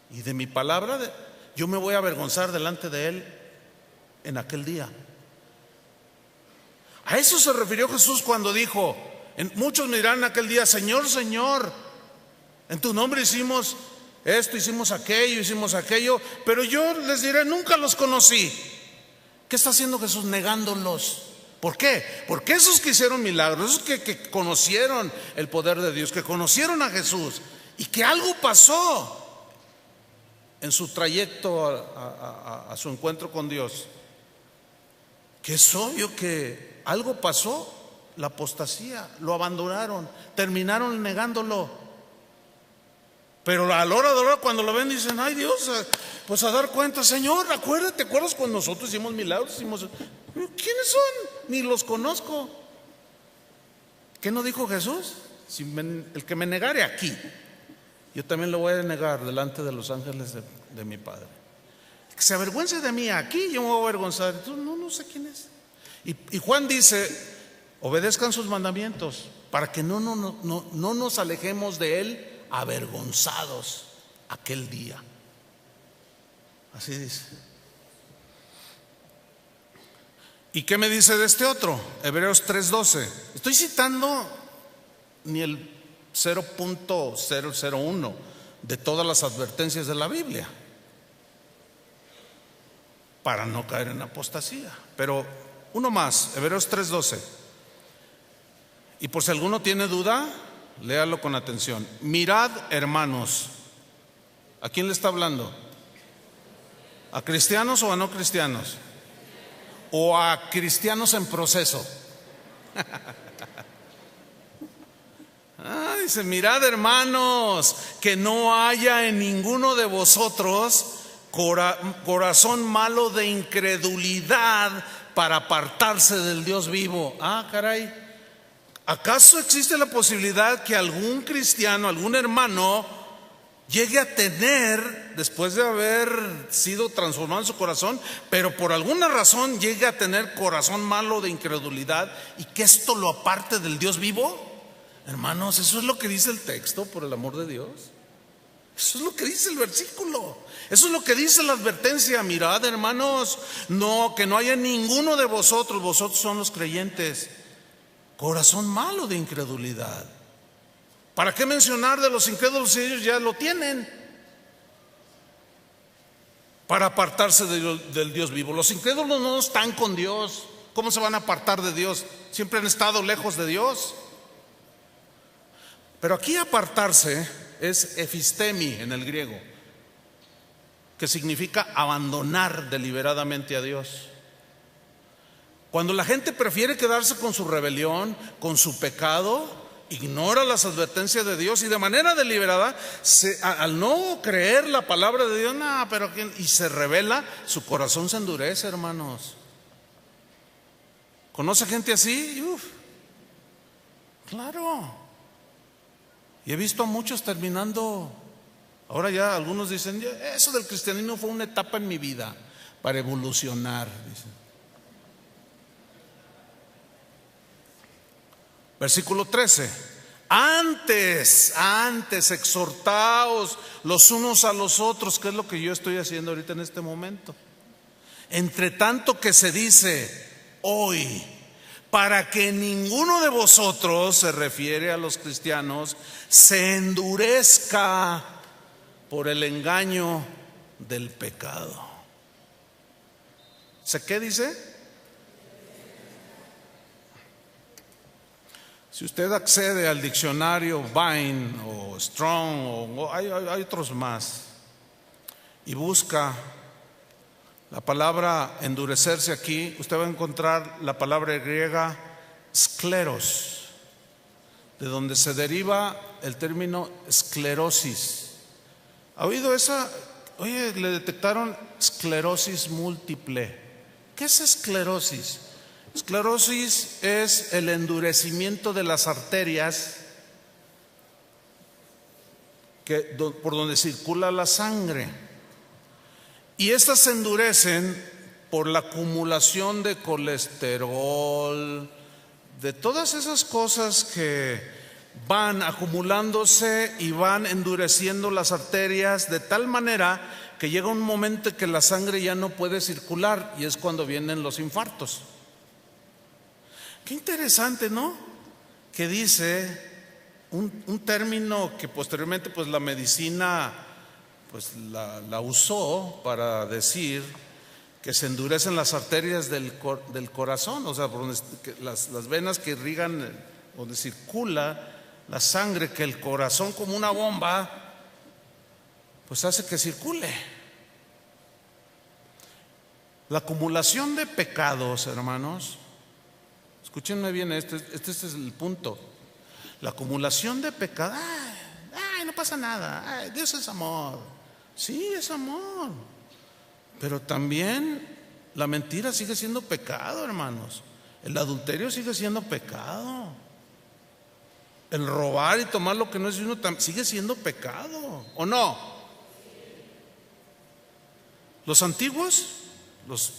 y de mi palabra, yo me voy a avergonzar delante de Él en aquel día. A eso se refirió Jesús cuando dijo, muchos me dirán en aquel día, Señor, Señor, en tu nombre hicimos esto, hicimos aquello, pero yo les diré, nunca los conocí. ¿Qué está haciendo Jesús? Negándolos. ¿Por qué? Porque esos que hicieron milagros, esos que conocieron el poder de Dios, que conocieron a Jesús y que algo pasó en su trayecto a su encuentro con Dios, que es obvio que algo pasó, la apostasía, lo abandonaron, terminaron negándolo. Pero a la hora de ahora, cuando lo ven, dicen, ay Dios, pues a dar cuenta, Señor, ¿te acuerdas cuando nosotros hicimos milagros? ¿Quiénes son? Ni los conozco. ¿Qué no dijo Jesús? El que me negare aquí, yo también lo voy a negar delante de los ángeles de mi Padre. El que se avergüence de mí aquí, yo me voy a avergonzar. Entonces, no sé quién es. Y Juan dice, obedezcan sus mandamientos para que no nos alejemos de Él avergonzados aquel día. Así dice. ¿Y qué me dice de este otro? Hebreos 3:12. Estoy citando ni el 0.001 de todas las advertencias de la Biblia para no caer en apostasía, pero uno más, Hebreos 3:12. Y por si alguno tiene duda, léalo con atención. Mirad, hermanos, ¿a quién le está hablando? ¿A cristianos o a no cristianos? ¿O a cristianos en proceso? Dice, mirad, hermanos, que no haya en ninguno de vosotros corazón malo de incredulidad para apartarse del Dios vivo. Caray. ¿Acaso existe la posibilidad que algún cristiano, algún hermano, llegue a tener, después de haber sido transformado en su corazón, pero por alguna razón llegue a tener corazón malo de incredulidad y que esto lo aparte del Dios vivo? Hermanos, eso es lo que dice el texto, por el amor de Dios. Eso es lo que dice el versículo. Eso es lo que dice la advertencia. Mirad, hermanos, no, que no haya ninguno de vosotros, vosotros son los creyentes, corazón malo de incredulidad. ¿Para qué mencionar de los incrédulos si ellos ya lo tienen? Para apartarse del Dios vivo. Los incrédulos no están con Dios. ¿Cómo se van a apartar de Dios? Siempre han estado lejos de Dios. Pero aquí apartarse es epistemi en el griego, que significa abandonar deliberadamente a Dios. Cuando la gente prefiere quedarse con su rebelión, con su pecado, ignora las advertencias de Dios y de manera deliberada, al no creer la palabra de Dios, y se revela, su corazón se endurece, hermanos. ¿Conoce gente así? Claro. Y he visto a muchos terminando. Ahora ya algunos dicen, eso del cristianismo fue una etapa en mi vida para evolucionar, dicen. Versículo 13. Antes exhortaos los unos a los otros, que es lo que yo estoy haciendo ahorita en este momento. Entre tanto que se dice hoy, para que ninguno de vosotros, se refiere a los cristianos, se endurezca por el engaño del pecado. ¿Qué dice? Si usted accede al diccionario Vine o Strong, o hay otros más, y busca la palabra endurecerse aquí, usted va a encontrar la palabra griega skleros, de donde se deriva el término esclerosis. ¿Ha oído esa? Oye, le detectaron esclerosis múltiple. ¿Qué es esclerosis? Esclerosis es el endurecimiento de las arterias por donde circula la sangre. Y estas se endurecen por la acumulación de colesterol, de todas esas cosas que van acumulándose y van endureciendo las arterias de tal manera que llega un momento en que la sangre ya no puede circular, y es cuando vienen los infartos. Qué interesante, ¿no? Que dice un término que posteriormente pues la medicina pues la usó para decir que se endurecen las arterias del corazón, o sea, por donde, las venas que irrigan, donde circula la sangre, que el corazón como una bomba pues hace que circule. La acumulación de pecados, hermanos, escúchenme bien, este es el punto. La acumulación de pecados, no pasa nada, Dios es amor. Sí, es amor. Pero también la mentira sigue siendo pecado, hermanos. El adulterio sigue siendo pecado. El robar y tomar lo que no es de uno sigue siendo pecado, ¿o no? Los antiguos, los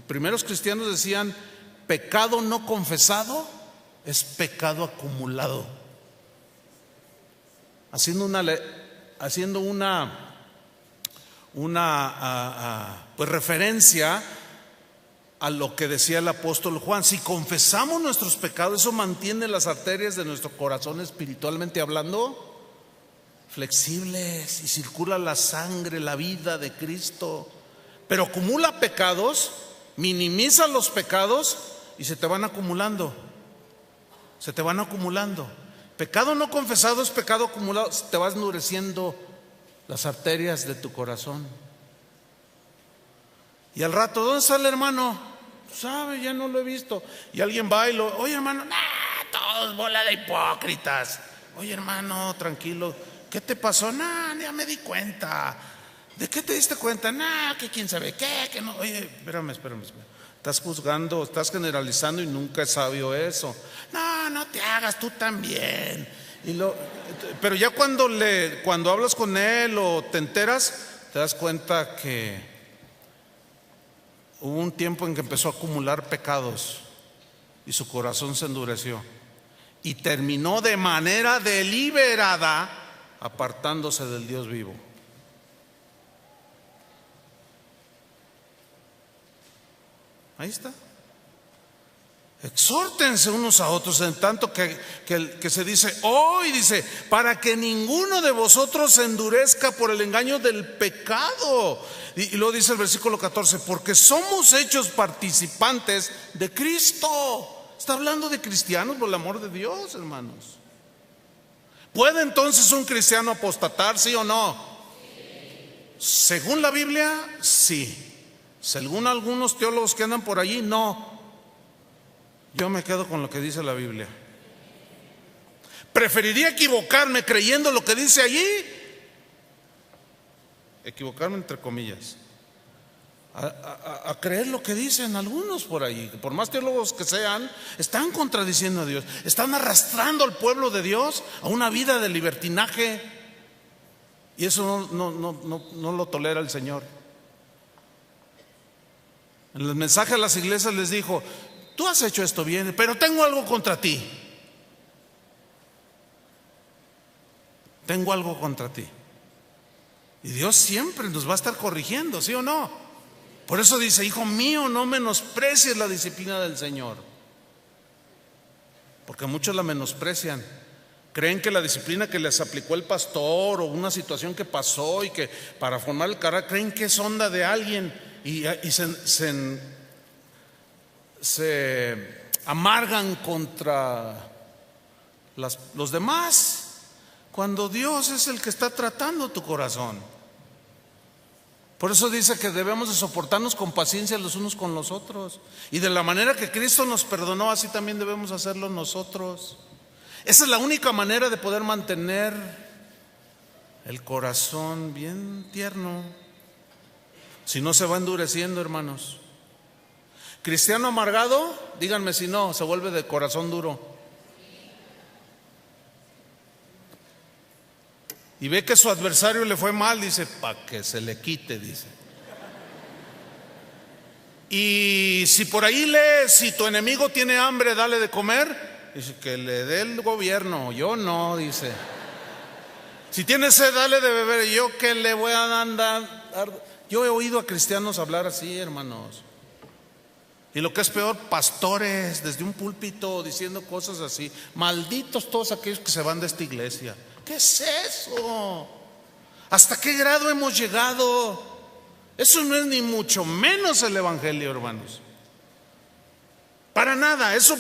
primeros cristianos decían: pecado no confesado es pecado acumulado, haciendo una pues referencia a lo que decía el apóstol Juan. Si confesamos nuestros pecados, eso mantiene las arterias de nuestro corazón, espiritualmente hablando, flexibles, y circula la sangre, la vida de Cristo. Pero acumula pecados, minimiza los pecados y se te van acumulando. Pecado no confesado es pecado acumulado. Te vas endureciendo las arterias de tu corazón. Y al rato, ¿dónde está el hermano? ¿Sabe? Ya no lo he visto. Y alguien va y oye, hermano, todos bola de hipócritas. Oye, hermano, tranquilo. ¿Qué te pasó? Ya me di cuenta. ¿De qué te diste cuenta? Que quién sabe qué, que no. Oye, espérame. Estás juzgando, estás generalizando y nunca es sabio eso. No te hagas, tú también. Pero ya cuando hablas con él o te enteras, te das cuenta que hubo un tiempo en que empezó a acumular pecados y su corazón se endureció. y terminó de manera deliberada apartándose del Dios vivo. Ahí está. Exhórtense unos a otros, en tanto que se dice hoy, dice, para que ninguno de vosotros se endurezca por el engaño del pecado. Y luego dice el versículo 14, porque somos hechos participantes de Cristo. Está hablando de cristianos, por el amor de Dios, hermanos. ¿Puede entonces un cristiano apostatar, sí o no? Según la Biblia, sí. Según algunos teólogos que andan por allí, no. Yo me quedo con lo que dice la Biblia. Preferiría equivocarme creyendo lo que dice allí, equivocarme entre comillas, a creer lo que dicen algunos por allí. Por más teólogos que sean, están contradiciendo a Dios, están arrastrando al pueblo de Dios a una vida de libertinaje, y eso no lo tolera el Señor. En el mensaje a las iglesias les dijo: tú has hecho esto bien, pero tengo algo contra ti. Tengo algo contra ti. Y Dios siempre nos va a estar corrigiendo, ¿sí o no? Por eso dice: hijo mío, no menosprecies la disciplina del Señor. Porque muchos la menosprecian. Creen que la disciplina que les aplicó el pastor, o una situación que pasó y que para formar el carácter, creen que es onda de alguien, y se amargan contra los demás, cuando Dios es el que está tratando tu corazón. Por eso dice que debemos de soportarnos con paciencia los unos con los otros, y de la manera que Cristo nos perdonó, así también debemos hacerlo nosotros. Esa es la única manera de poder mantener el corazón bien tierno. Si no, se va endureciendo, hermanos. Cristiano amargado, díganme si no, se vuelve de corazón duro. Y ve que su adversario le fue mal, dice: para que se le quite, dice. Y si por ahí lee: si tu enemigo tiene hambre, dale de comer, dice: que le dé el gobierno, yo no, dice. Si tiene sed, dale de beber, yo que le voy a dar. Yo he oído a cristianos hablar así, hermanos. Y lo que es peor, pastores desde un púlpito diciendo cosas así: malditos todos aquellos que se van de esta iglesia. ¿Qué es eso? ¿Hasta qué grado hemos llegado? Eso no es ni mucho menos el evangelio, hermanos. Para nada. Eso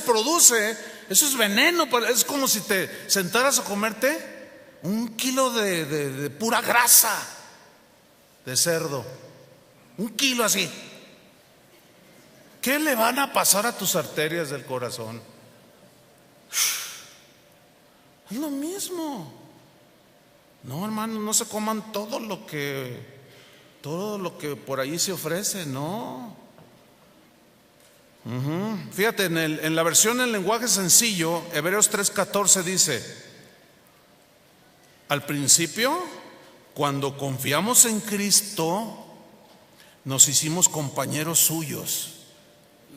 es veneno. Es como si te sentaras a comerte 1 kilo de pura grasa de cerdo, 1 kilo así. ¿Qué le van a pasar a tus arterias del corazón? Es lo mismo. No, hermano, no se coman todo lo que por ahí se ofrece, no. Fíjate, en la versión en lenguaje sencillo, Hebreos 3:14 dice: al principio, cuando confiamos en Cristo, nos hicimos compañeros suyos.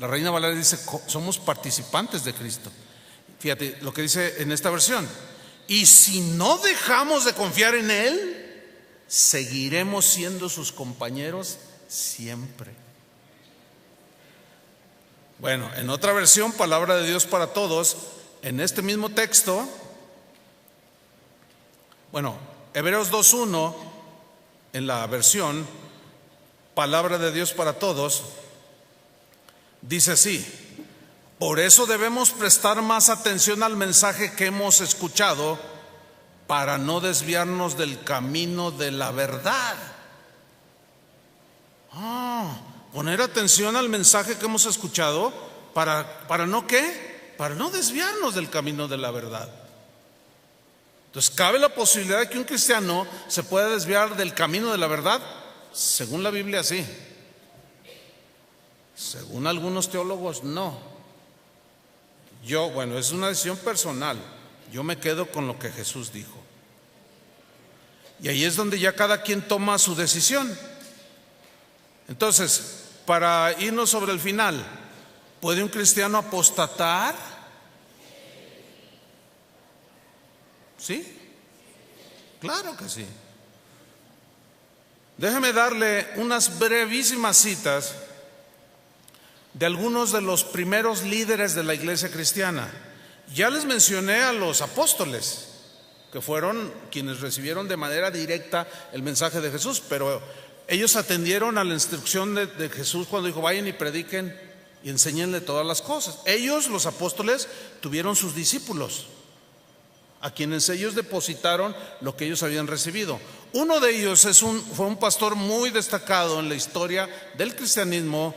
La Reina Valera dice: somos participantes de Cristo. Fíjate lo que dice en esta versión: y si no dejamos de confiar en Él, seguiremos siendo sus compañeros siempre. Bueno, en otra versión, Palabra de Dios para Todos, en este mismo texto, Hebreos 2:1, en la versión Palabra de Dios para Todos, dice así: por eso debemos prestar más atención al mensaje que hemos escuchado, para no desviarnos del camino de la verdad. Poner atención al mensaje que hemos escuchado, ¿para no qué? Para no desviarnos del camino de la verdad. Entonces, ¿cabe la posibilidad de que un cristiano se pueda desviar del camino de la verdad? Según la Biblia, sí. Según algunos teólogos, no. Es una decisión personal. Yo me quedo con lo que Jesús dijo. Y ahí es donde ya cada quien toma su decisión. Entonces, para irnos sobre el final, ¿puede un cristiano apostatar? ¿Sí? Claro que sí. Déjeme darle unas brevísimas citas de algunos de los primeros líderes de la iglesia cristiana. Ya les mencioné a los apóstoles, que fueron quienes recibieron de manera directa el mensaje de Jesús, pero ellos atendieron a la instrucción de Jesús cuando dijo: vayan y prediquen y enséñenle todas las cosas. Ellos, los apóstoles, tuvieron sus discípulos, a quienes ellos depositaron lo que ellos habían recibido. Uno de ellos fue un pastor muy destacado en la historia del cristianismo,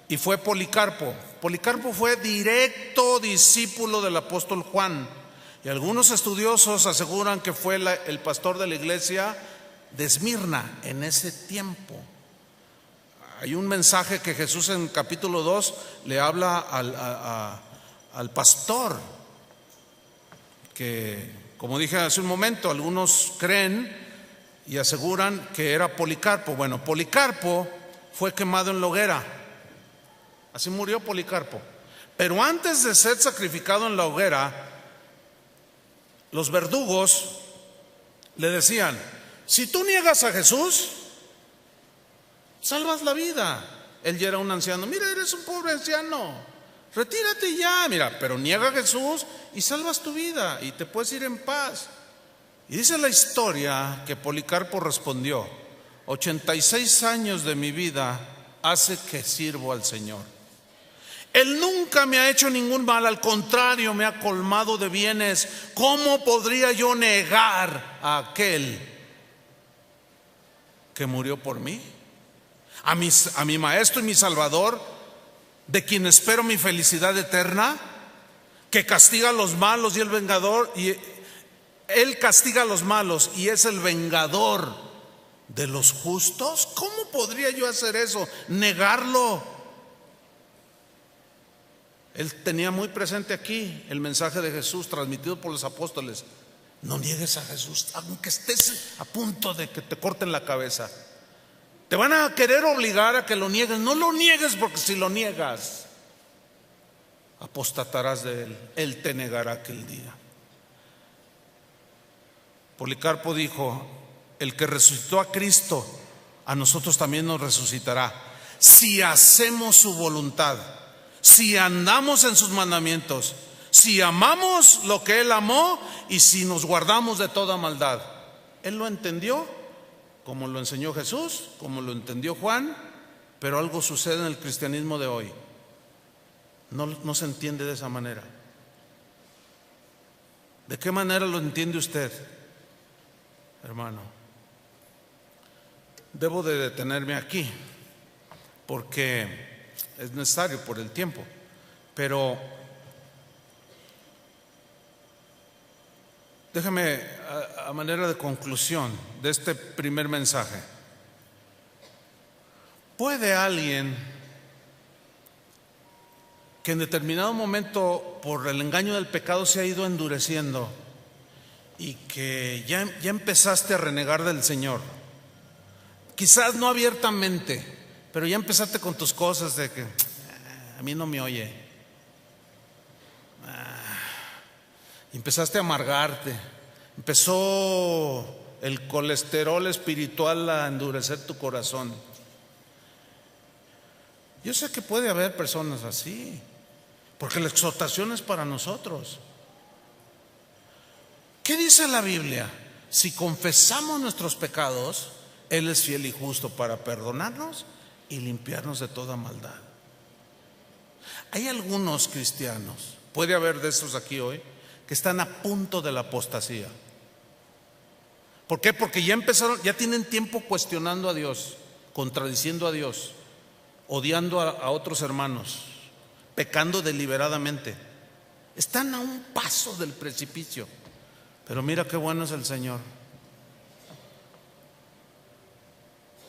y fue Policarpo. Policarpo fue directo discípulo del apóstol Juan, y algunos estudiosos aseguran que fue el pastor de la iglesia de Esmirna en ese tiempo. Hay un mensaje que Jesús en capítulo 2 le habla al pastor, que, como dije hace un momento, algunos creen y aseguran que era Policarpo. Bueno, Policarpo fue quemado en la hoguera. Así murió Policarpo. Pero antes de ser sacrificado en la hoguera, los verdugos le decían: si tú niegas a Jesús, salvas la vida. Él ya era un anciano. Mira, eres un pobre anciano, retírate ya. Mira, pero niega a Jesús y salvas tu vida y te puedes ir en paz. Y dice la historia que Policarpo respondió: 86 años de mi vida hace que sirvo al Señor. Él nunca me ha hecho ningún mal, al contrario, me ha colmado de bienes. ¿Cómo podría yo negar a aquel que murió por mí? A mi maestro y mi salvador, de quien espero mi felicidad eterna, que castiga a los malos y el vengador, y él castiga a los malos y es el vengador de los justos. ¿Cómo podría yo hacer eso? Negarlo. Él tenía muy presente aquí el mensaje de Jesús transmitido por los apóstoles: no niegues a Jesús, aunque estés a punto de que te corten la cabeza. Te van a querer obligar a que lo niegues. No lo niegues, porque si lo niegas, apostatarás de él. Él te negará aquel día. Policarpo dijo: el que resucitó a Cristo, a nosotros también nos resucitará, si hacemos su voluntad, si andamos en sus mandamientos, si amamos lo que Él amó y si nos guardamos de toda maldad. Él lo entendió como lo enseñó Jesús, como lo entendió Juan, pero algo sucede en el cristianismo de hoy. No se entiende de esa manera. ¿De qué manera lo entiende usted, hermano? Debo de detenerme aquí porque es necesario por el tiempo, pero déjame a manera de conclusión de este primer mensaje. ¿Puede alguien que en determinado momento por el engaño del pecado se ha ido endureciendo y que ya empezaste a renegar del Señor? Quizás no abiertamente, pero ya empezaste con tus cosas de que a mí no me oye. Empezaste a amargarte. Empezó el colesterol espiritual a endurecer tu corazón. Yo sé que puede haber personas así, porque la exhortación es para nosotros. ¿Qué dice la Biblia? Si confesamos nuestros pecados, Él es fiel y justo para perdonarnos y limpiarnos de toda maldad. Hay algunos cristianos, puede haber de estos aquí hoy, que están a punto de la apostasía. ¿Por qué? Porque ya tienen tiempo cuestionando a Dios, contradiciendo a Dios, odiando a otros hermanos, pecando deliberadamente. Están a un paso del precipicio. Pero mira qué bueno es el Señor.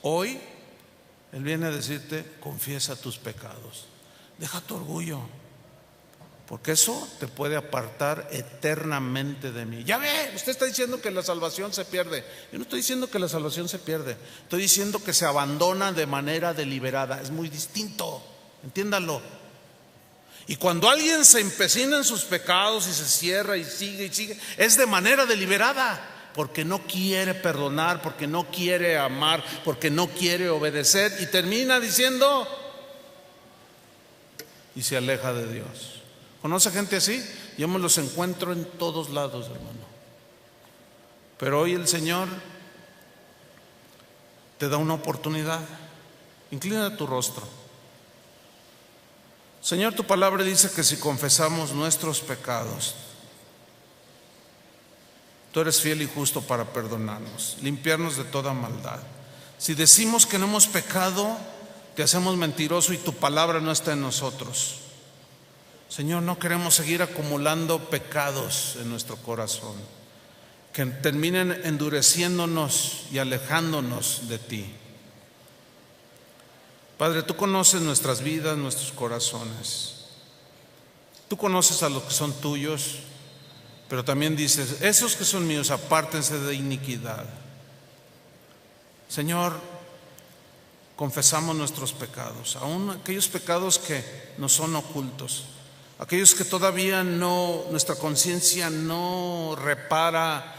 Hoy Él viene a decirte: confiesa tus pecados, deja tu orgullo, porque eso te puede apartar eternamente de mí. Ya ve, usted está diciendo que la salvación se pierde. Yo no estoy diciendo que la salvación se pierde, estoy diciendo que se abandona de manera deliberada. Es muy distinto, entiéndalo. Y cuando alguien se empecina en sus pecados y se cierra y sigue, es de manera deliberada, porque no quiere perdonar, porque no quiere amar, porque no quiere obedecer, y termina diciendo y se aleja de Dios. ¿Conoce gente así? Yo me los encuentro en todos lados, hermano. Pero hoy el Señor te da una oportunidad. Inclina tu rostro. Señor, tu palabra dice que si confesamos nuestros pecados, tú eres fiel y justo para perdonarnos, limpiarnos de toda maldad. Si decimos que no hemos pecado, te hacemos mentiroso y tu palabra no está en nosotros. Señor, no queremos seguir acumulando pecados en nuestro corazón que terminen endureciéndonos y alejándonos de ti. Padre, tú conoces nuestras vidas, nuestros corazones. Tú conoces a los que son tuyos, pero también dices, esos que son míos, apártense de iniquidad. Señor, confesamos nuestros pecados, aún aquellos pecados que nos son ocultos, aquellos que todavía nuestra conciencia no repara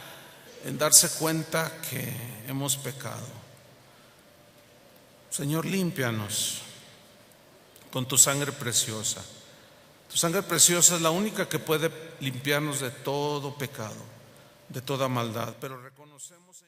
en darse cuenta que hemos pecado. Señor, límpianos con tu sangre preciosa. Tu sangre preciosa es la única que puede limpiarnos de todo pecado, de toda maldad, pero reconocemos